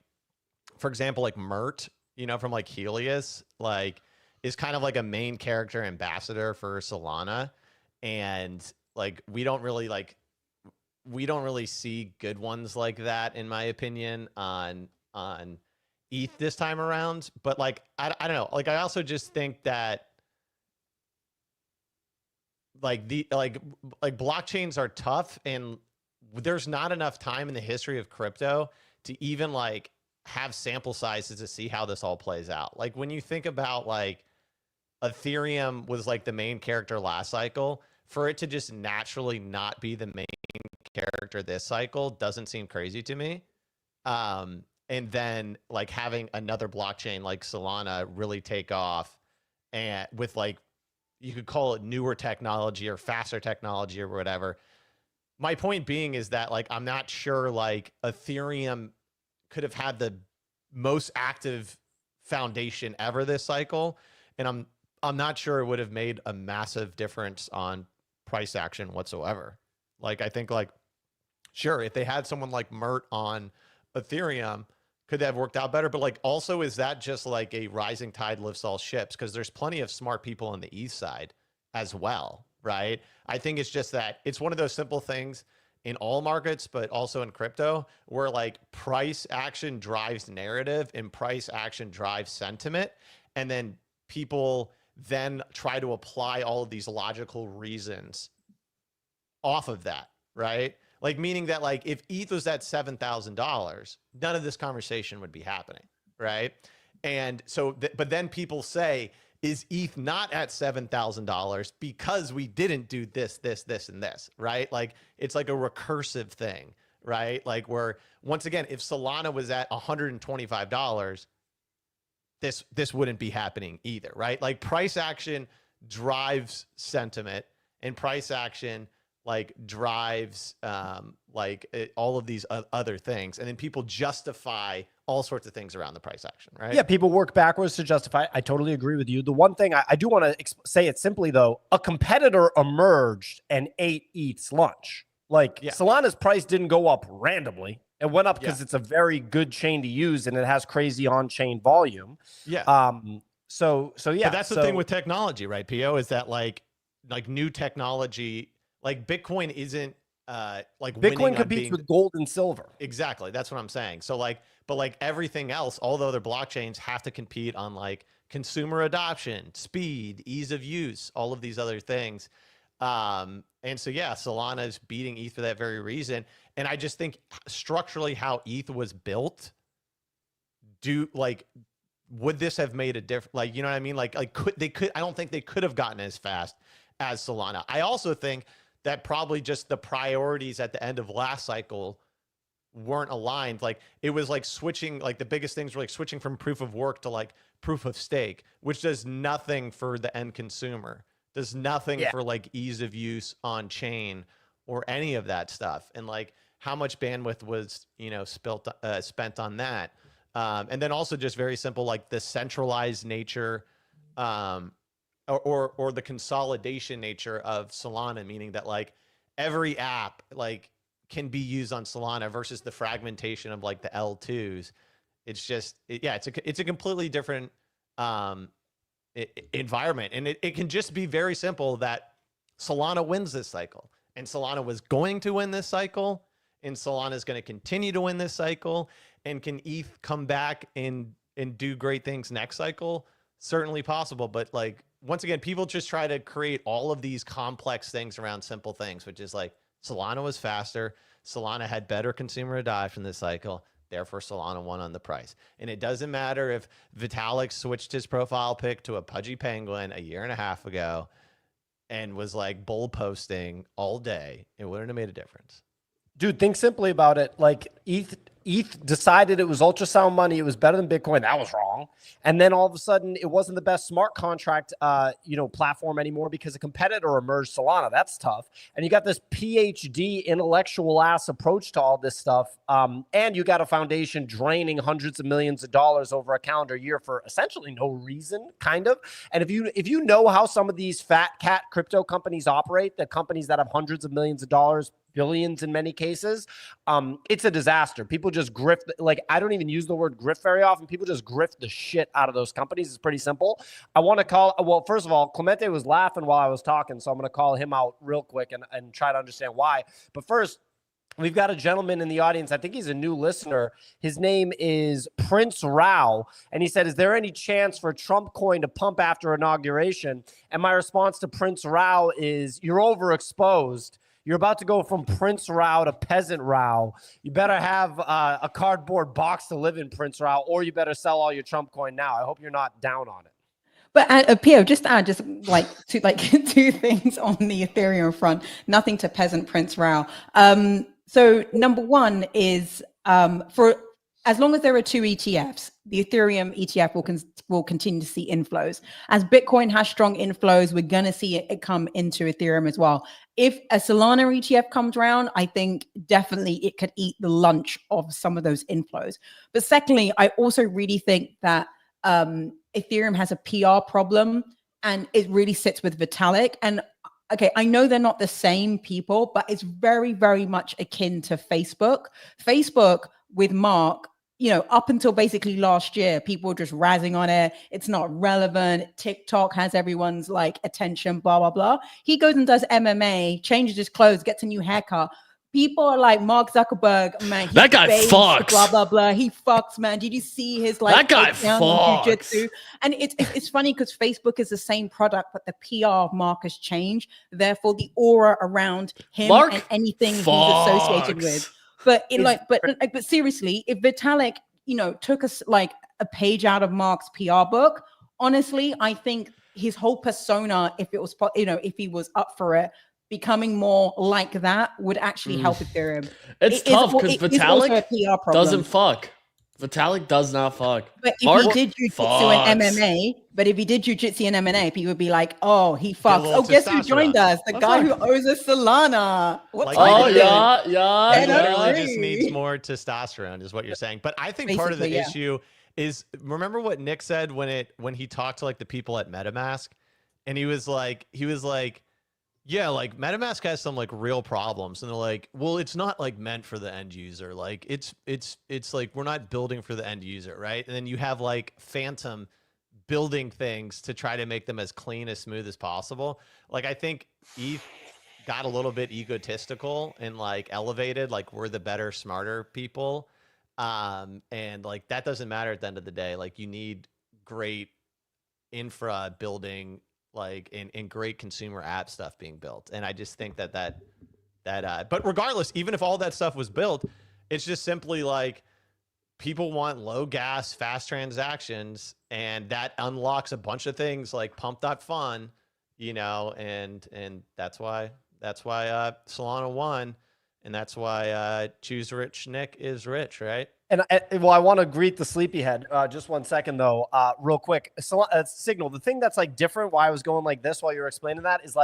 for example, like Mert, you know, from like Helios, like is kind of like a main character ambassador for Solana, and like we don't really see good ones like that, in my opinion, on ETH this time around. But like I don't know, like I also just think that like blockchains are tough, and there's not enough time in the history of crypto to even like have sample sizes to see how this all plays out. Like when you think about like Ethereum was like the main character last cycle, for it to just naturally not be the main character this cycle doesn't seem crazy to me. And then like having another blockchain like Solana really take off, and with like, you could call it newer technology or faster technology or whatever. My point being is that like, I'm not sure like Ethereum could have had the most active foundation ever this cycle. And I'm not sure it would have made a massive difference on price action whatsoever. Like, I think like, sure, if they had someone like Mert on Ethereum, could that have worked out better? But like, also, is that just like a rising tide lifts all ships? Because there's plenty of smart people on the ETH side as well, right? I think it's just that it's one of those simple things in all markets, but also in crypto, where like price action drives narrative and price action drives sentiment. And then people then try to apply all of these logical reasons off of that, right? Like, meaning that like if ETH was at $7,000, none of this conversation would be happening, right? And so, but then people say, is ETH not at $7,000 because we didn't do this, and this, right? Like, it's like a recursive thing, right? Like, where once again, if Solana was at $125, this wouldn't be happening either, right? Like, price action drives sentiment, and price action like drives all of these other things, and then people justify all sorts of things around the price action, right? Yeah, people work backwards to justify. I totally agree with you. The one thing I do want to say it simply though, a competitor emerged and ate ETH's lunch. Like, Solana's price didn't go up randomly. It went up because it's a very good chain to use and it has crazy on-chain volume. Yeah. So yeah. But that's the thing with technology, right, Pio? Is that like new technology, like Bitcoin isn't like Bitcoin competes with gold and silver. Exactly. That's what I'm saying. So like, but like everything else, all the other blockchains have to compete on like consumer adoption, speed, ease of use, all of these other things. And so, yeah, Solana is beating ETH for that very reason. And I just think structurally how ETH was built, would this have made a difference? Like, you know what I mean? Like I don't think they could have gotten as fast as Solana. I also think that probably just the priorities at the end of last cycle weren't aligned. Like, it was like switching, like the biggest things were like switching from proof of work to like proof of stake, which does nothing for the end consumer, does nothing for like ease of use on chain or any of that stuff. And like how much bandwidth was, spent on that. And then also just very simple, like the centralized nature, or the consolidation nature of Solana, meaning that like every app like can be used on Solana versus the fragmentation of like the L2s. It's just, it's a completely different environment. And it can just be very simple that Solana wins this cycle, and Solana was going to win this cycle, and Solana is going to continue to win this cycle. And can ETH come back and do great things next cycle? Certainly possible. But like, once again, people just try to create all of these complex things around simple things, which is like Solana was faster. Solana had better consumer adoption this cycle. Therefore, Solana won on the price. And it doesn't matter if Vitalik switched his profile pic to a pudgy penguin a year and a half ago and was like bull posting all day. It wouldn't have made a difference. Dude, think simply about it. Like, ETH ETH decided it was ultrasound money. It was better than Bitcoin. That was wrong. And then all of a sudden, it wasn't the best smart contract, platform anymore because a competitor emerged, Solana. That's tough. And you got this PhD intellectual ass approach to all this stuff. And you got a foundation draining hundreds of millions of dollars over a calendar year for essentially no reason, kind of. And if you know how some of these fat cat crypto companies operate, the companies that have hundreds of millions of dollars, billions in many cases, it's a disaster. People just grift. Like, I don't even use the word grift very often. People just grift the shit out of those companies. It's pretty simple. I want to well, first of all, Clemente was laughing while I was talking, so I'm going to call him out real quick and try to understand why. But first, we've got a gentleman in the audience. I think he's a new listener. His name is Prince Rao. And he said, is there any chance for Trump coin to pump after inauguration? And my response to Prince Rao is, you're overexposed. You're about to go from Prince Rao to Peasant Rao. You better have a cardboard box to live in, Prince Rao, or you better sell all your Trump coin now. I hope you're not down on it. But Pio, just to add, two things on the Ethereum front. Nothing to Peasant Prince Rao. So number one is for as long as there are two ETFs, the Ethereum ETF will continue to see inflows. As Bitcoin has strong inflows, we're going to see it come into Ethereum as well. If a Solana ETF comes around, I think definitely it could eat the lunch of some of those inflows. But secondly, I also really think that Ethereum has a PR problem, and it really sits with Vitalik. And okay, I know they're not the same people, but it's very, very much akin to Facebook. Facebook with Mark, up until basically last year, people were just razzing on it. It's not relevant. TikTok has everyone's attention, blah, blah, blah. He goes and does MMA, changes his clothes, gets a new haircut. People are like, Mark Zuckerberg, man, that guy fucks. Blah, blah, blah. He fucks, man. Did you see his that guy fucks? Jiu-jitsu? And it's funny because Facebook is the same product, but the PR of Mark has changed. Therefore, the aura around him and anything he's associated with. But but seriously, if Vitalik, took us a page out of Mark's PR book, honestly, I think his whole persona, if he was up for it, becoming more like that would actually help Ethereum. It's tough because Vitalik doesn't fuck. Vitalik does not fuck. But if he did jiu-jitsu and MMA, people would be like, oh, he fucks. Oh, guess who joined us? The guy who owes us Solana. He literally just needs more testosterone is what you're saying. But I think part of the issue is, remember what Nick said when he talked to the people at MetaMask, and he was like, yeah, MetaMask has some real problems, and they're like, well, it's not meant for the end user. It's we're not building for the end user, right? And then you have Phantom building things to try to make them as clean, as smooth as possible. I think ETH got a little bit egotistical and elevated, we're the better, smarter people, and that doesn't matter at the end of the day. You need great infra building. In great consumer app stuff being built. And I just think that but regardless, even if all that stuff was built, it's just simply people want low gas, fast transactions, and that unlocks a bunch of things like pump.fun, and that's why Solana won, and that's why Choose Rich Nick is rich, right? And I want to greet the sleepyhead. Just 1 second, though, real quick. Signal, the thing that's different, why I was going like this while you were explaining that, is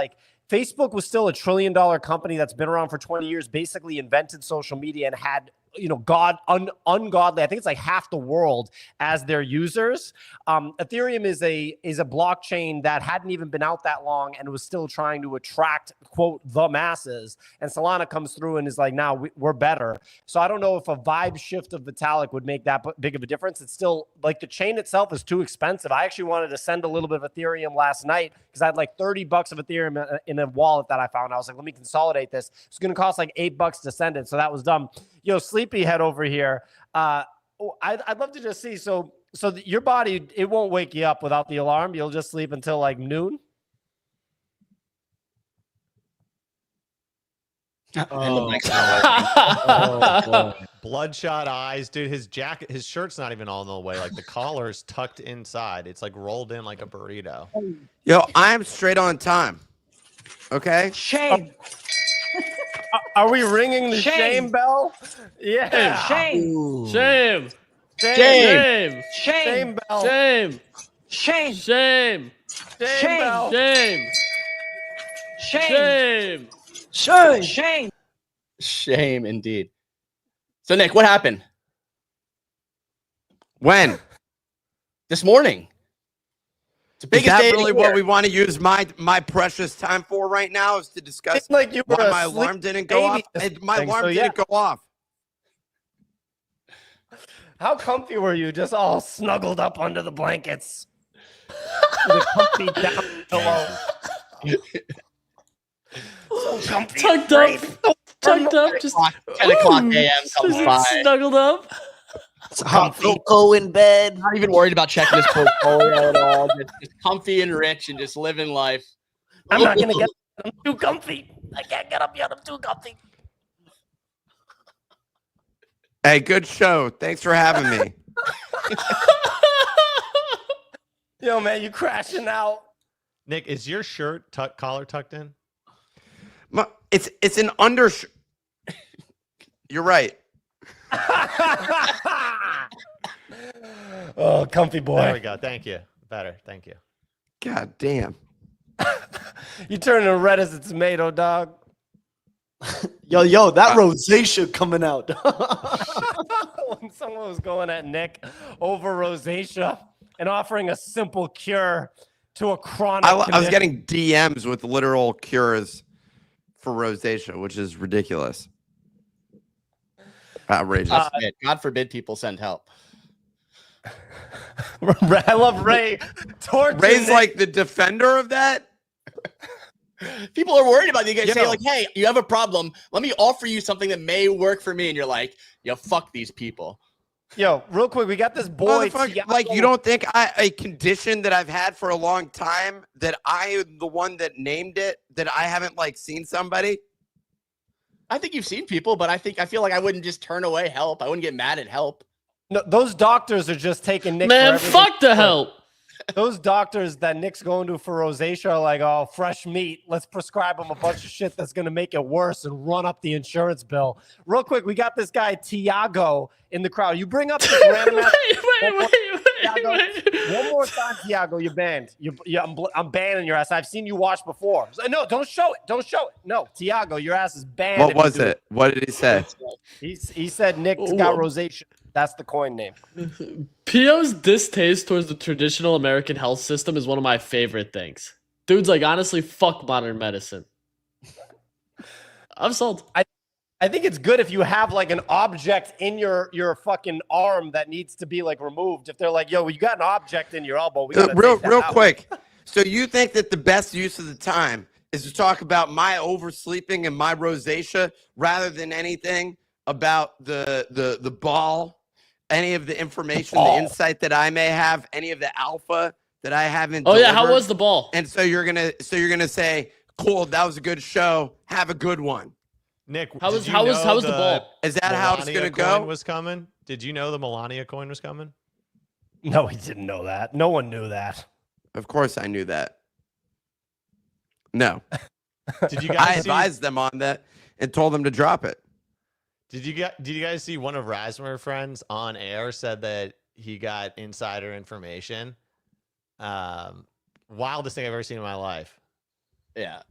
Facebook was still a $1 trillion company that's been around for 20 years, basically invented social media and had ungodly, I think it's half the world as their users. Ethereum is a blockchain that hadn't even been out that long and was still trying to attract, quote, the masses. And Solana comes through and is now we're better. So I don't know if a vibe shift of Vitalik would make that big of a difference. It's still the chain itself is too expensive. I actually wanted to send a little bit of Ethereum last night because I had $30 of Ethereum in a wallet that I found. I was let me consolidate this. It's going to cost $8 to send it. So that was dumb. Sleepyhead over here. I'd love to just see. So your body, it won't wake you up without the alarm. You'll just sleep until noon. Bloodshot eyes, dude. His jacket, his shirt's not even all the way. The collar's tucked inside. It's rolled in like a burrito. Yo, I'm straight on time. Okay. Shame. Are we ringing the shame bell? Yeah. Shame. Shame. Shame. Shame bell. Shame. Shame. Shame. Shame bell. Shame. Shame. Shame. Shame. Shame indeed. So Nick, what happened When? this morning? It's the Is biggest that day of the really year. what we want to use my precious time for right now? Is to discuss It's like you were why my asleep alarm didn't go off? baby My thing, alarm so yeah. didn't go off. How comfy were you? Just all snuggled up under the blankets. With a comfy down pillow. So comfy. Tucked up. Tucked up. Just 10 o'clock ooh, a.m. comes just by. snuggled up. Hot cocoa in bed. Not even worried about checking his portfolio at all. Just comfy and rich and just living life. I'm not gonna get. I'm too comfy. I can't get up yet. I'm too comfy. Hey, good show. Thanks for having me. Yo, man, you crashing out. Nick, is your shirt collar tucked in? It's an under. You're right. Oh, comfy There boy. we go. Thank you. Better. Thank you. God damn. You turning red as a tomato, dog. Yo, that rosacea coming out. When someone was going at Nick over rosacea and offering a simple cure to a chronic I was condition. getting DMs with literal cures for rosacea, which is ridiculous. Outrageous. God forbid people send help. I love Ray. Torching Ray's Nick. like the defender of that. People are worried about you. You guys say Yo. like, "Hey, you have a problem. Let me offer you something that may work for me." And you're like, "Yo, fuck these people." Yo, real quick, we got this boy. Motherfucker, like, you don't think a condition that I've had for a long time, that I am the one that named it, that I haven't like seen somebody? I think you've seen people, but I feel like I wouldn't just turn away help. I wouldn't get mad at help. No, those doctors are just taking Nick. Man, for everything. fuck the help. Those doctors that Nick's going to for rosacea are like, oh, fresh meat. Let's prescribe him a bunch of shit that's going to make it worse and run up the insurance bill. Real quick, we got this guy, Tiago, in the crowd. You bring up this random ass. Wait. One more time, Tiago, you're banned. I'm banning your ass. I've seen you watch before. So, no, don't show it. Don't show it. No, Tiago, your ass is banned. What if you was do it? What did he say? He said Nick's got rosacea. That's the coin name. Pio's distaste towards the traditional American health system is one of my favorite things. Dude's like, honestly, fuck modern medicine. I'm sold. I think it's good if you have like an object in your fucking arm that needs to be like removed. If they're like, yo, you got an object in your elbow. We gotta take that Real out. quick. So you think that the best use of the time is to talk about my oversleeping and my rosacea rather than anything about the ball, any of the information, the insight that I may have, any of the alpha that I haven't Oh yeah, how delivered? was the ball? And so you're gonna say, cool, that was a good show. Have a good one. Nick, How did was you how was know the ball? Is that how it's Melania gonna coin go? was coming? Did you know the Melania coin was coming? No, he didn't know that. No one knew that. Of course I knew that. No. Did you I guys see? advised them on that and told them to drop it. Did you guys see one of Rasmer friends on air said that he got insider information? Wildest thing I've ever seen in my life. Yeah.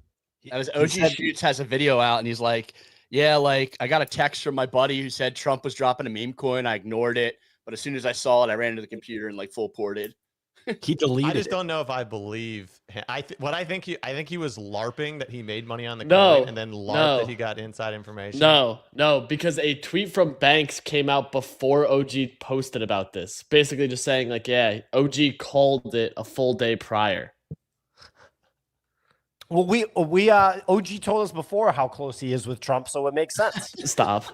That was OG Shoots has a video out and he's like, yeah, like I got a text from my buddy who said Trump was dropping a meme coin. I ignored it. But as soon as I saw it, I ran to the computer and like full ported. He deleted I just it. don't know if I believe him. I think he was LARPing that he made money on the No, coin and then LARP no. that he got inside information. No, because a tweet from Banks came out before OG posted about this. Basically just saying like, yeah, OG called it a full day prior. Well, we OG told us before how close he is with Trump, so it makes sense. Stop.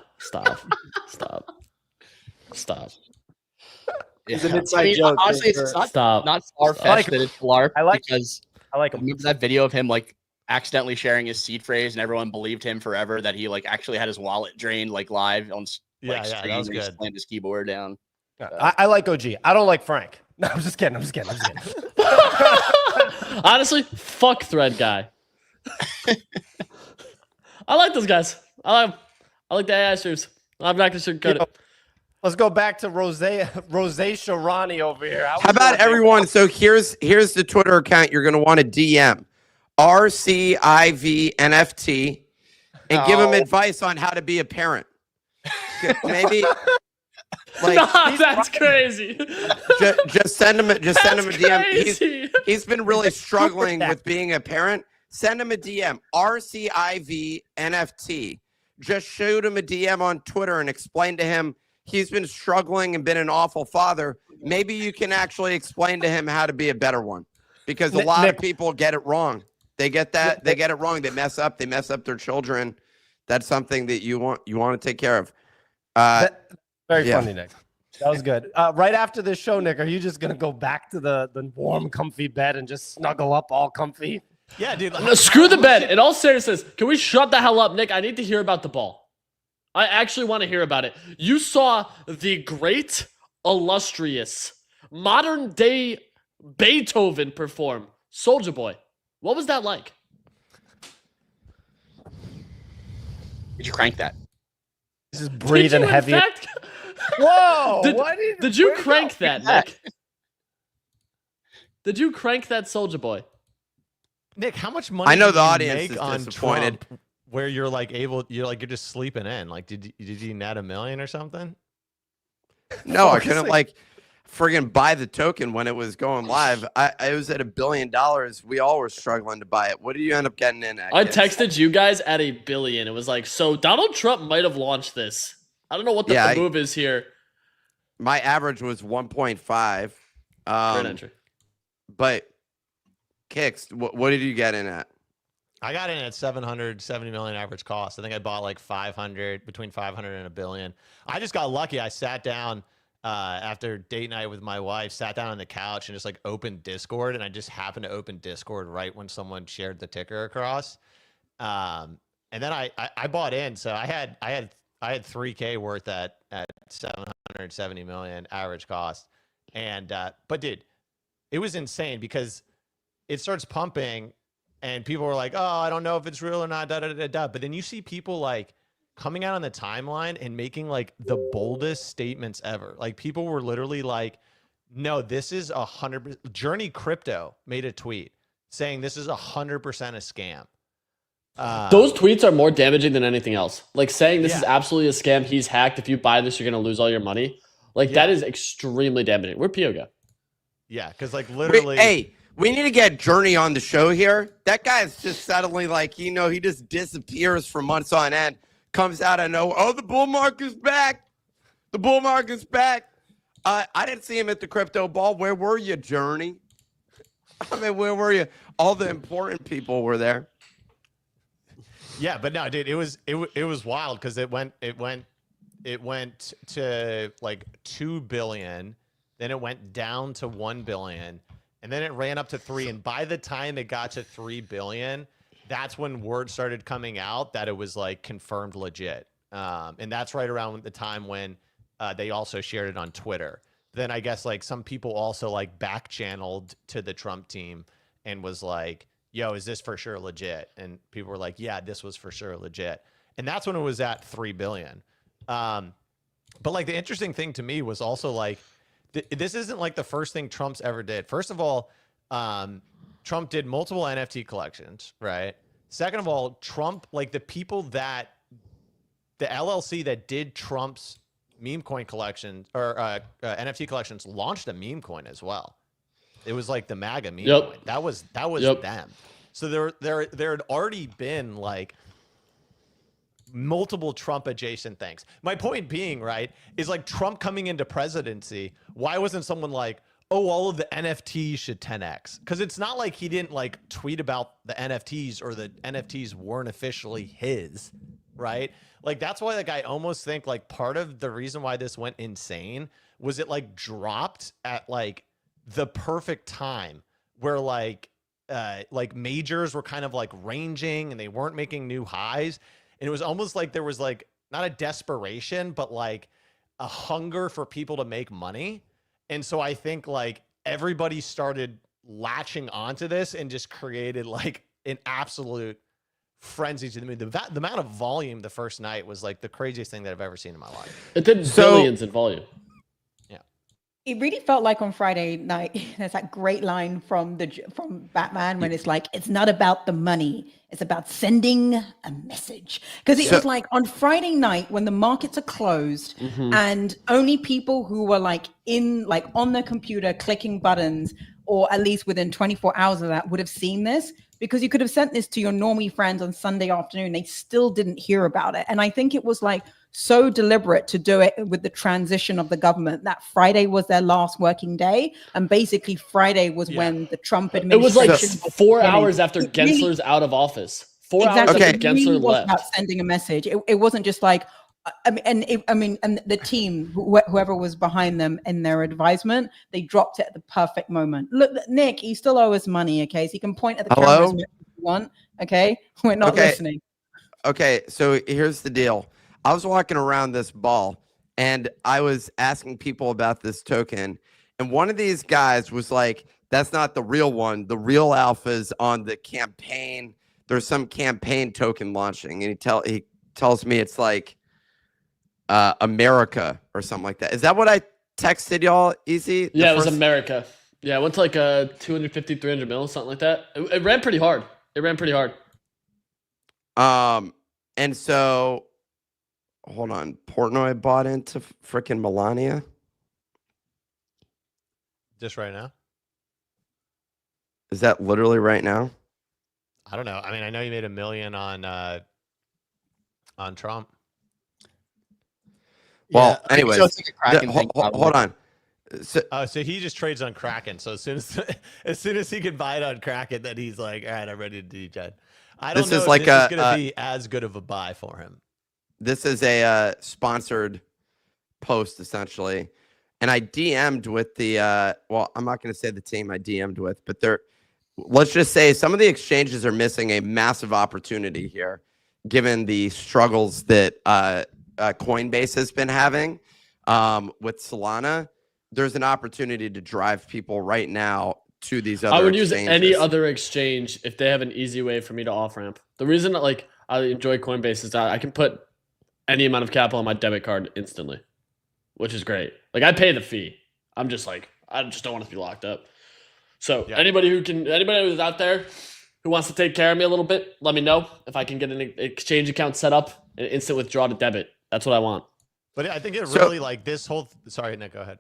It's an Yeah. inside joke. Honestly, it's Stop. not far-fetched that it's LARP because I like him. remember that video of him like accidentally sharing his seed phrase and everyone believed him forever that he like actually had his wallet drained like live on Yeah, stream that was when he good. slammed his keyboard down. I like OG. I don't like Frank. No, I'm just kidding. Honestly, fuck Thread Guy. I like those guys. I like the AI streams. I'm not gonna sugarcoat it. Let's go back to Rose Sharani over here. How about everyone? So here's the Twitter account you're going to want to DM RCIVNFT and give them advice on how to be a parent. Maybe like Nah, that's crazy. Just send him a DM. Crazy. He's been really struggling with being a parent. Send him a DM RCIVNFT. Just shoot him a DM on Twitter and explain to him he's been struggling and been an awful father. Maybe you can actually explain to him how to be a better one, because a lot of people get it wrong. They get that. They get it wrong. They mess up. They mess up their children. That's something that you want to take care of. Very funny, Nick. That was good. Right after this show, Nick, are you just going to go back to the warm, comfy bed and just snuggle up all comfy? Yeah, dude. No, screw the bed. In all seriousness, can we shut the hell up, Nick? I need to hear about the ball. I actually want to hear about it. You saw the great, illustrious, modern-day Beethoven perform Soulja Boy. What was that like? Did you crank that? This is breathing heavy. Whoa! Did you crank that, Nick? Did you crank that Soulja Boy? Nick, how much money? I know did the you audience make is on disappointed. Trump where you're like you're just sleeping in. Like, did you net $1 million or something? No, I couldn't friggin' buy the token when it was going live. I was at $1 billion. We all were struggling to buy it. What did you end up getting in at? I texted you guys at $1 billion. It was like, so Donald Trump might have launched this. I don't know what the move is here. My average was 1.5. Great entry. But Kicks, what did you get in at? I got in at 770 million average cost. I think I bought like 500, between 500 and $1 billion. I just got lucky. I sat down after date night with my wife, sat down on the couch and just like opened Discord, and I just happened to open Discord right when someone shared the ticker across. And then I bought in, so I had 3K worth at 770 million average cost. And but dude, it was insane because it starts pumping and people were like, oh, I don't know if it's real or not, da da da da. But then you see people like coming out on the timeline and making like the boldest statements ever. Like people were literally like, no, this is 100%. Journey Crypto made a tweet saying this is 100% a scam. Those tweets are more damaging than anything else. Like saying this is absolutely a scam. He's hacked. If you buy this, you're going to lose all your money. Like that is extremely damaging. Where'd Pio go? Yeah, because like literally. Hey, we need to get Journey on the show here. That guy's just suddenly like, he just disappears for months on end. Comes out of nowhere. Oh, the bull market's back. The bull market's back. I didn't see him at the crypto ball. Where were you, Journey? I mean, where were you? All the important people were there. Yeah, but no, dude, it was wild because it went to like 2 billion, then it went down to 1 billion, and then it ran up to 3. And by the time it got to 3 billion, that's when word started coming out that it was like confirmed legit. And that's right around the time when they also shared it on Twitter. Then I guess like some people also like back channeled to the Trump team and was like, yo, is this for sure legit? And people were like, yeah, this was for sure legit. And that's when it was at 3 billion. But like the interesting thing to me was also like, this isn't like the first thing Trump's ever did. First of all, Trump did multiple NFT collections, right? Second of all, Trump, like the people that, the LLC that did Trump's meme coin collections or NFT collections launched a meme coin as well. It was like the MAGA meme coin. That was them. So there had already been like multiple Trump adjacent things. My point being, right, is like Trump coming into presidency, why wasn't someone like, oh, all of the NFTs should 10x? Because it's not like he didn't like tweet about the NFTs or the NFTs weren't officially his, right? Like that's why like I almost think like part of the reason why this went insane was it like dropped at like the perfect time where like majors were kind of like ranging and they weren't making new highs. And it was almost like there was like not a desperation, but like a hunger for people to make money. And so I think like everybody started latching onto this and just created like an absolute frenzy to the moon. The amount of volume the first night was like the craziest thing that I've ever seen in my life. It did billions in volume. It really felt like on Friday night, there's that great line from Batman when it's like, it's not about the money, it's about sending a message. Because it was like on Friday night when the markets are closed and only people who were like on their computer clicking buttons, or at least within 24 hours of that, would have seen this, because you could have sent this to your normie friends on Sunday afternoon. They still didn't hear about it. And I think it was like so deliberate to do it with the transition of the government, that Friday was their last working day. And basically Friday was when the Trump administration. It was like 4 hours after Gensler's out of office. 4 hours after Gensler left. About sending a message. It wasn't just like, and the team, whoever was behind them in their advisement, they dropped it at the perfect moment. Look, Nick, you still owe us money, okay? So you can point at the camera as much as you want, okay? We're not listening. Okay, so here's the deal. I was walking around this ball, and I was asking people about this token, and one of these guys was like, that's not the real one. The real alpha's on the campaign. There's some campaign token launching, and he tells me it's like America or something like that. Is that what I texted y'all, Easy? Yeah, it was America. Yeah, it went to like 250, 300 mil, something like that. It ran pretty hard. And so, hold on. Portnoy bought into freaking Melania. Just right now? Is that literally right now? I don't know. I mean, I know you made $1 million on Trump. Well, anyways, hold on. So he just trades on Kraken. So as soon as he can buy it on Kraken, then he's like, all right, I'm ready to degen. I don't know if this is going to be as good of a buy for him. This is a sponsored post, essentially. And I DM'd with the, well, I'm not going to say the team I DM'd with, but let's just say some of the exchanges are missing a massive opportunity here, given the struggles that Coinbase has been having with Solana. There's an opportunity to drive people right now to these other I would exchanges. use any other exchange if they have an easy way for me to off ramp. The reason that like I enjoy Coinbase is that I can put any amount of capital on my debit card instantly, which is great. Like I pay the fee. I'm just like, I just don't want to be locked up. So anybody who's out there who wants to take care of me a little bit, let me know if I can get an exchange account set up and instant withdraw to debit. That's what I want. But I think it really like this whole. Sorry, Nick, go ahead.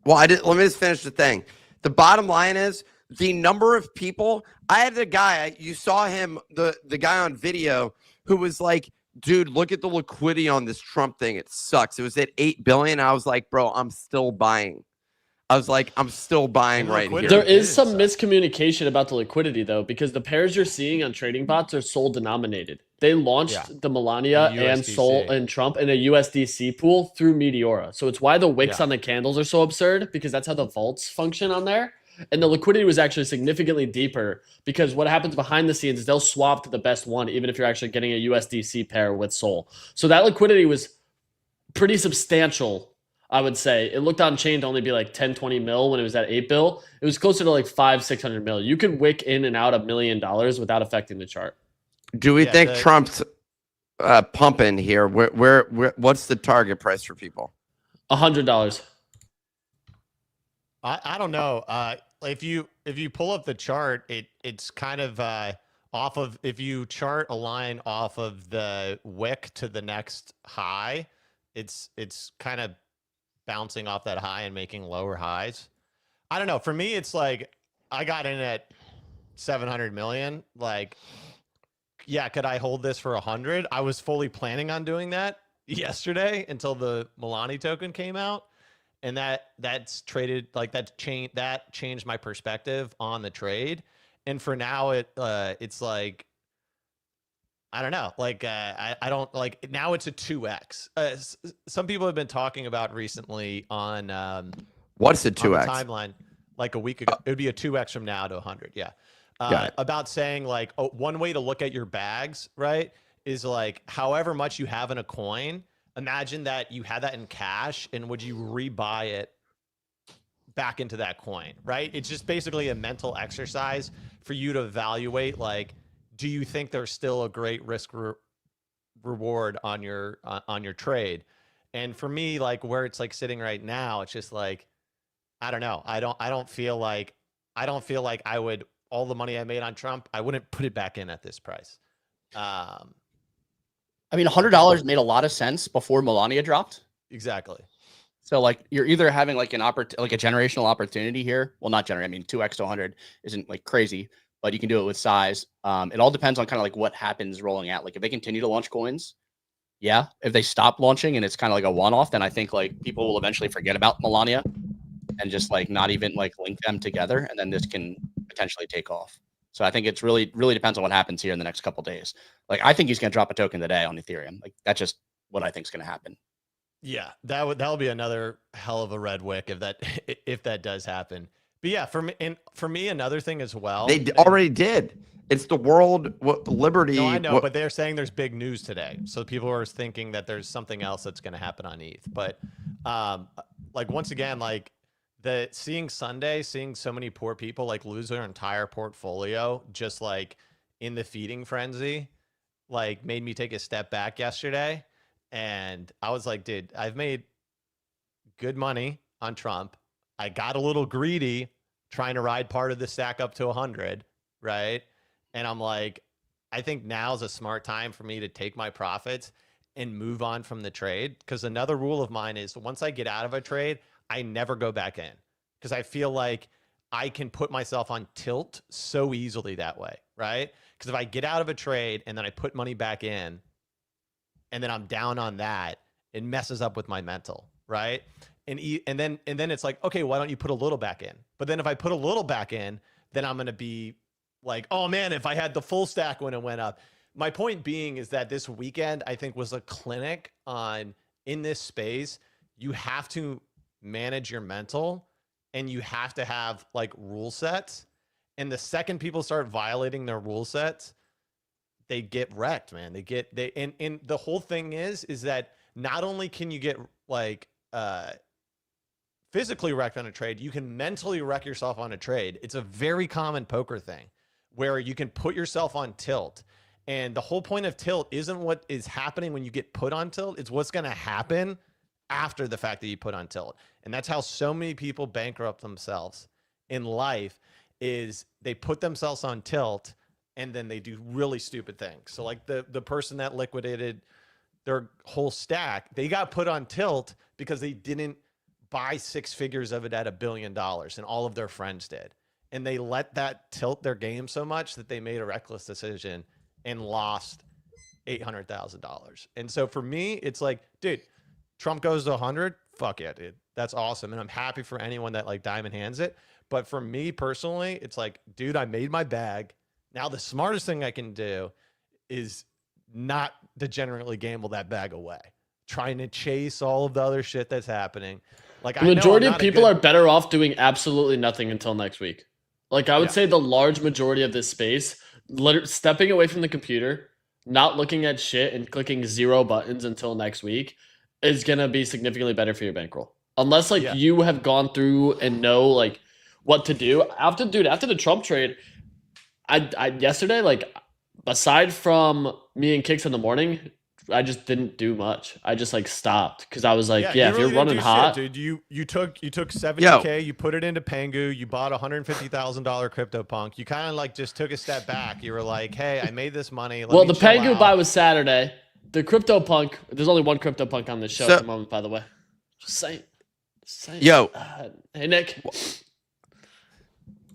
Well, let me just finish the thing. The bottom line is the number of people. I had a guy, you saw him, the guy on video who was like, dude, look at the liquidity on this Trump thing. It sucks. It was at 8 billion. I was like, bro, I'm still buying. I was like, I'm still buying right here. There is some miscommunication about the liquidity, though, because the pairs you're seeing on trading bots are Sol denominated. They launched the Melania and Sol and Trump in a USDC pool through Meteora. So it's why the wicks on the candles are so absurd, because that's how the vaults function on there. And the liquidity was actually significantly deeper, because what happens behind the scenes is they'll swap to the best one, even if you're actually getting a USDC pair with Sol. So that liquidity was pretty substantial. I would say it looked on chain to only be like 10, 20 mil when it was at 8 bill. It was closer to like 500, 600 mil. You could wick in and out $1 million without affecting the chart. Do we think Trump's pumping here? Where what's the target price for people? $100. I don't know. If you pull up the chart, it's kind of off of, if you chart a line off of the wick to the next high, it's kind of bouncing off that high and making lower highs. I don't know. For me, it's like I got in at 700 million. Like, yeah, could I hold this for 100? I was fully planning on doing that yesterday until the Milani token came out, and that's traded like that changed my perspective on the trade. And for now, it's like, I don't know. Like, I don't like now it's a 2x. Some people have been talking about recently on what's a 2x timeline, like a week ago. It would be a 2x from now to 100. Yeah. About saying like, one way to look at your bags, right, is like however much you have in a coin. Imagine that you had that in cash, and would you rebuy it back into that coin, right? It's just basically a mental exercise for you to evaluate, like, do you think there's still a great risk reward on your trade? And for me, like where it's like sitting right now, it's just like, I don't know. I don't feel like I would, all the money I made on Trump, I wouldn't put it back in at this price. I mean, $100 made a lot of sense before Melania dropped. Exactly. So like you're either having like a generational opportunity here. Well, not generate. I mean, 2x to 100 isn't like crazy, but you can do it with size. It all depends on kind of like what happens rolling out. Like if they continue to launch coins, yeah. If they stop launching and it's kind of like a one-off, then I think like people will eventually forget about Melania and just like not even like link them together, and then this can potentially take off. So I think it's really depends on what happens here in the next couple of days. Like I think he's going to drop a token today on Ethereum. Like that's just what I think is going to happen. Yeah, that'll be another hell of a red wick if that does happen. But yeah, for me, another thing as well. They already did. It's the world liberty. No, I know, but they're saying there's big news today, so people are thinking that there's something else that's going to happen on ETH. But like once again, like seeing so many poor people like lose their entire portfolio just like in the feeding frenzy, like made me take a step back yesterday. And I was like, dude, I've made good money on Trump. I got a little greedy trying to ride part of the stack up to 100, right? And I'm like, I think now's a smart time for me to take my profits and move on from the trade. Because another rule of mine is once I get out of a trade, I never go back in. Because I feel like I can put myself on tilt so easily that way, right? Because if I get out of a trade and then I put money back in, and then I'm down on that, it messes up with my mental, right? And then it's like, okay, why don't you put a little back in? But then if I put a little back in, then I'm going to be like, oh man, if I had the full stack when it went up. My point being is that this weekend, I think, was a clinic on, in this space, you have to manage your mental and you have to have like rule sets. And the second people start violating their rule sets, they get wrecked, man. And the whole thing is that not only can you get like physically wrecked on a trade, you can mentally wreck yourself on a trade. It's a very common poker thing where you can put yourself on tilt. And the whole point of tilt isn't what is happening when you get put on tilt. It's what's going to happen after the fact that you put on tilt. And that's how so many people bankrupt themselves in life, is they put themselves on tilt and then they do really stupid things. So like the person that liquidated their whole stack, they got put on tilt because they didn't buy 6 figures of it at $1 billion, and all of their friends did. And they let that tilt their game so much that they made a reckless decision and lost $800,000. And so for me, it's like, dude, Trump goes to 100. Fuck yeah, dude. That's awesome. And I'm happy for anyone that like diamond hands it. But for me personally, it's like, dude, I made my bag. Now, the smartest thing I can do is not degenerately gamble that bag away, trying to chase all of the other shit that's happening. Like, the majority of people are better off doing absolutely nothing until next week. Like, I would say the large majority of this space, stepping away from the computer, not looking at shit and clicking 0 buttons until next week is going to be significantly better for your bankroll. Unless, like, you have gone through and know, like, what to do. After the Trump trade, I yesterday, like, aside from me and Kicks in the morning, I just didn't do much. I just like stopped because I was like, if you're running hot, dude, you took 70K, you put it into Pengu, you bought $150,000 CryptoPunk. You kind of like just took a step back. You were like, hey, I made this money. Well, the Pengu buy was Saturday. The CryptoPunk, there's only one CryptoPunk on this show at the moment, by the way. Just saying. Yo, hey Nick.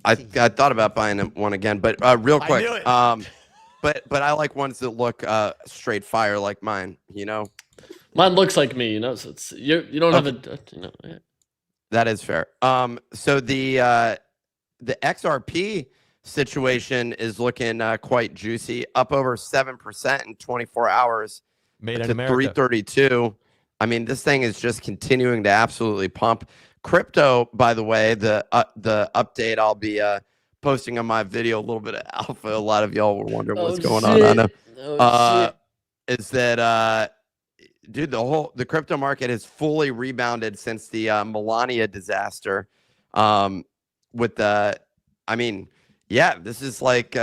I thought about buying one again, but real quick, but I like ones that look straight fire like mine. You know, mine looks like me. You know, so it's you don't have a you know. Yeah. That is fair. So the XRP situation is looking quite juicy, up over 7% in 24 hours. Made in to America. 332. I mean, this thing is just continuing to absolutely pump. Crypto, by the way, the update I'll be posting on my video, a little bit of alpha. A lot of y'all were wondering what's going on. I know. Is that dude, the crypto market has fully rebounded since the Melania disaster. With the, I mean, yeah, this is like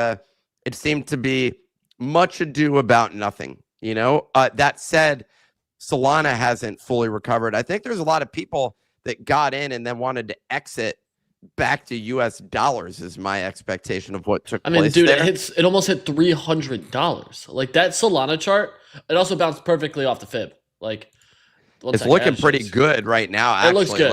it seemed to be much ado about nothing. That said, Solana hasn't fully recovered. I think there's a lot of people that got in and then wanted to exit back to US dollars is my expectation of what took place. Dude, there. it almost hit $300. Like that Solana chart, it also bounced perfectly off the fib. Like it's looking pretty good right now. Actually. It looks good.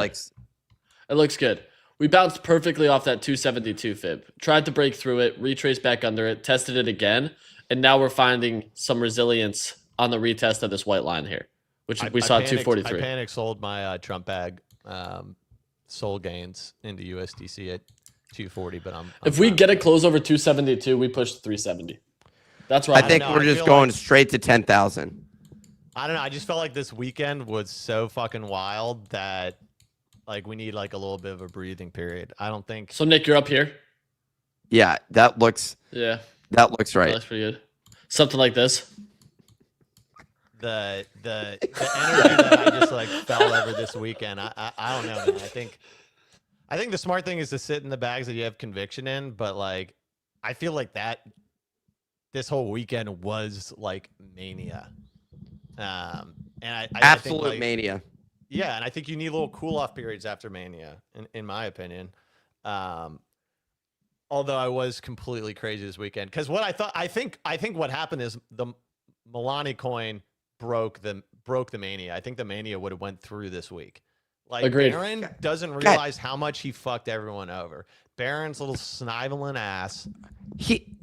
It looks good. We bounced perfectly off that 272 fib. Tried to break through it, retraced back under it, tested it again, and now we're finding some resilience on the retest of this white line here, which we saw at 243. I panic sold my Trump bag sold gains into USDC at 240, but if we get a close over 272, we push 370. That's right. I think we're just going straight to 10,000. I don't know. I just felt like this weekend was so fucking wild that like we need like a little bit of a breathing period. I don't think so. Nick, you're up here. Yeah, that looks right. That looks pretty good. Something like this. The energy that I just like felt over this weekend. I don't know, man. I think the smart thing is to sit in the bags that you have conviction in, but like I feel like this whole weekend was like mania. And I absolute think, like, mania. Yeah, and I think you need little cool off periods after mania, in my opinion. Although I was completely crazy this weekend because I think what happened is the Memecoin broke the mania. I think the mania would have went through this week. Like Agreed. Baron doesn't realize how much he fucked everyone over. Baron's little sniveling ass. He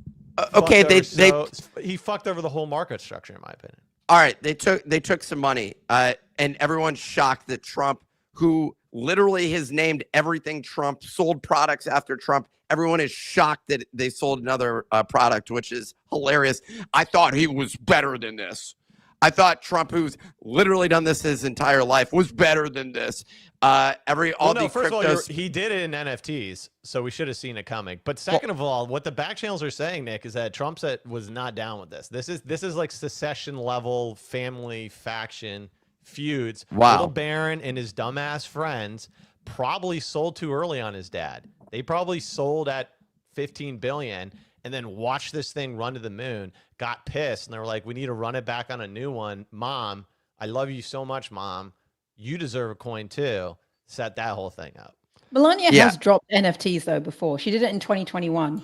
fucked over the whole market structure, in my opinion. All right, they took some money, and everyone's shocked that Trump, who literally has named everything Trump, sold products after Trump. Everyone is shocked that they sold another product, which is hilarious. I thought he was better than this. I thought Trump, who's literally done this his entire life, was better than this. First of all, he did it in NFTs, so we should have seen it coming. But second of all, what the back channels are saying, Nick, is that Trump was not down with this. This is like secession level family faction feuds. Wow. Little Baron and his dumbass friends probably sold too early on his dad. They probably sold at 15 billion and then watched this thing run to the moon, got pissed, and they were like, we need to run it back on a new one. Mom, I love you so much, Mom. You deserve a coin too. Set that whole thing up. Melania has dropped NFTs though before. She did it in 2021.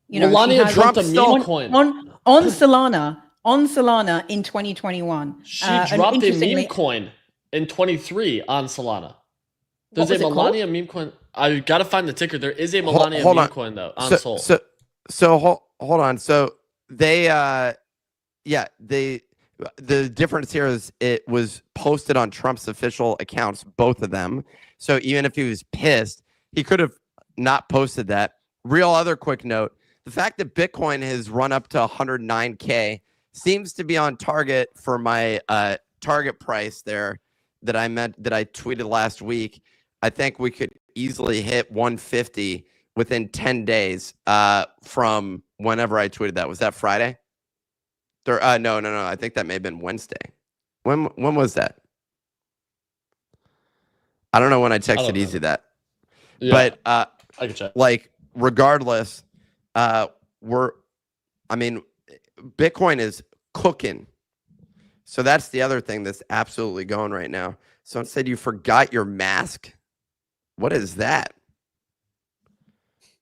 Melania dropped a meme coin on Solana in 2021. She dropped a meme coin in 23 on Solana. There's a Melania meme coin. I gotta find the ticker. There is a Melania meme coin though on Sol. So hold on. So they the difference here is it was posted on Trump's official accounts, both of them. So even if he was pissed, he could have not posted that. Real other quick note, the fact that Bitcoin has run up to 109K seems to be on target for my target price there that I tweeted last week. I think we could easily hit 150 within 10 days from whenever I tweeted that. Was that Friday? No. I think that may have been Wednesday. When was that? I don't know when I texted Easy that. Yeah, but I can check. Like regardless, Bitcoin is cooking. So that's the other thing that's absolutely going right now. Someone said you forgot your mask. What is that?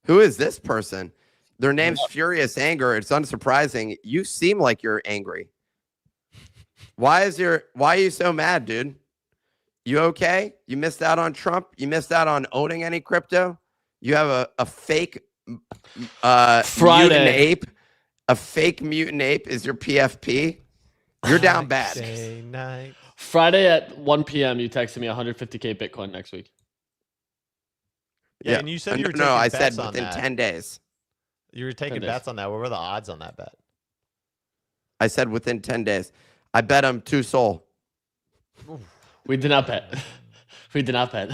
Who is this person? Their name's Furious Anger. It's unsurprising. You seem like you're angry. Why are you so mad, dude? You okay? You missed out on Trump? You missed out on owning any crypto? You have a fake mutant ape. A fake mutant ape is your PFP. You're down bad. Friday at 1 p.m. you texted me 150K Bitcoin next week. Yeah, and you said you were taking I bets said on within that. 10 days. You were taking bets on that. What were the odds on that bet? I said within 10 days. I bet him 2 Sol. We did not bet. We did not bet.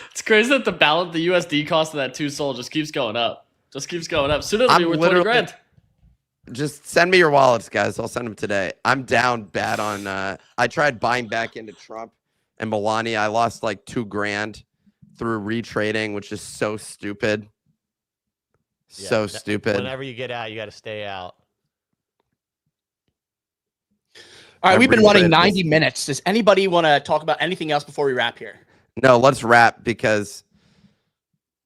It's crazy that the USD cost of that 2 Sol just keeps going up. Soon it'll be worth 20 grand. Just send me your wallets, guys. I'll send them today. I'm down bad on. I tried buying back into Trump and Melania. I lost like $2 grand through retrading, which is so stupid. So stupid. Whenever you get out, you got to stay out. All right, I we've been running reread 90 minutes. Does anybody want to talk about anything else before we wrap here? No, let's wrap because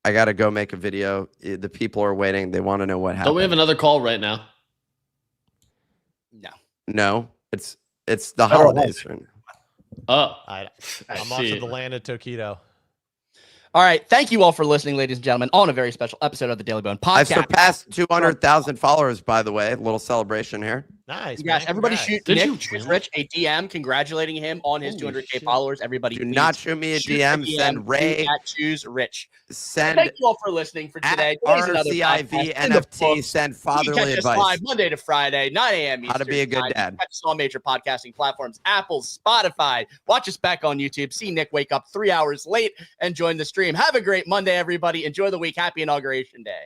I got to go make a video. The people are waiting. They want to know what happened. Don't we have another call right now? No. No, it's the holidays. Right now. Oh, I'm off to the land of Tokido. All right. Thank you all for listening, ladies and gentlemen, on a very special episode of the Daily Bone I podcast. surpassed 200,000 followers, by the way. A little celebration here. Nice. Yes, man. everybody Congrats. shoot Rich a DM congratulating him on his 200K followers. Everybody, Do not shoot me a DM. Send Ray. Choose Rich. Send Thank you all for listening for today. Today's another RCIV podcast in the NFT. books. Send You can fatherly catch us advice. live Monday to Friday, 9 a.m. How to be a good Eastern Time. dad. Catch us on major podcasting platforms, Apple, Spotify. Watch us back on YouTube. See Nick wake up 3 hours late and join the stream. Have a great Monday, everybody. Enjoy the week. Happy Inauguration Day.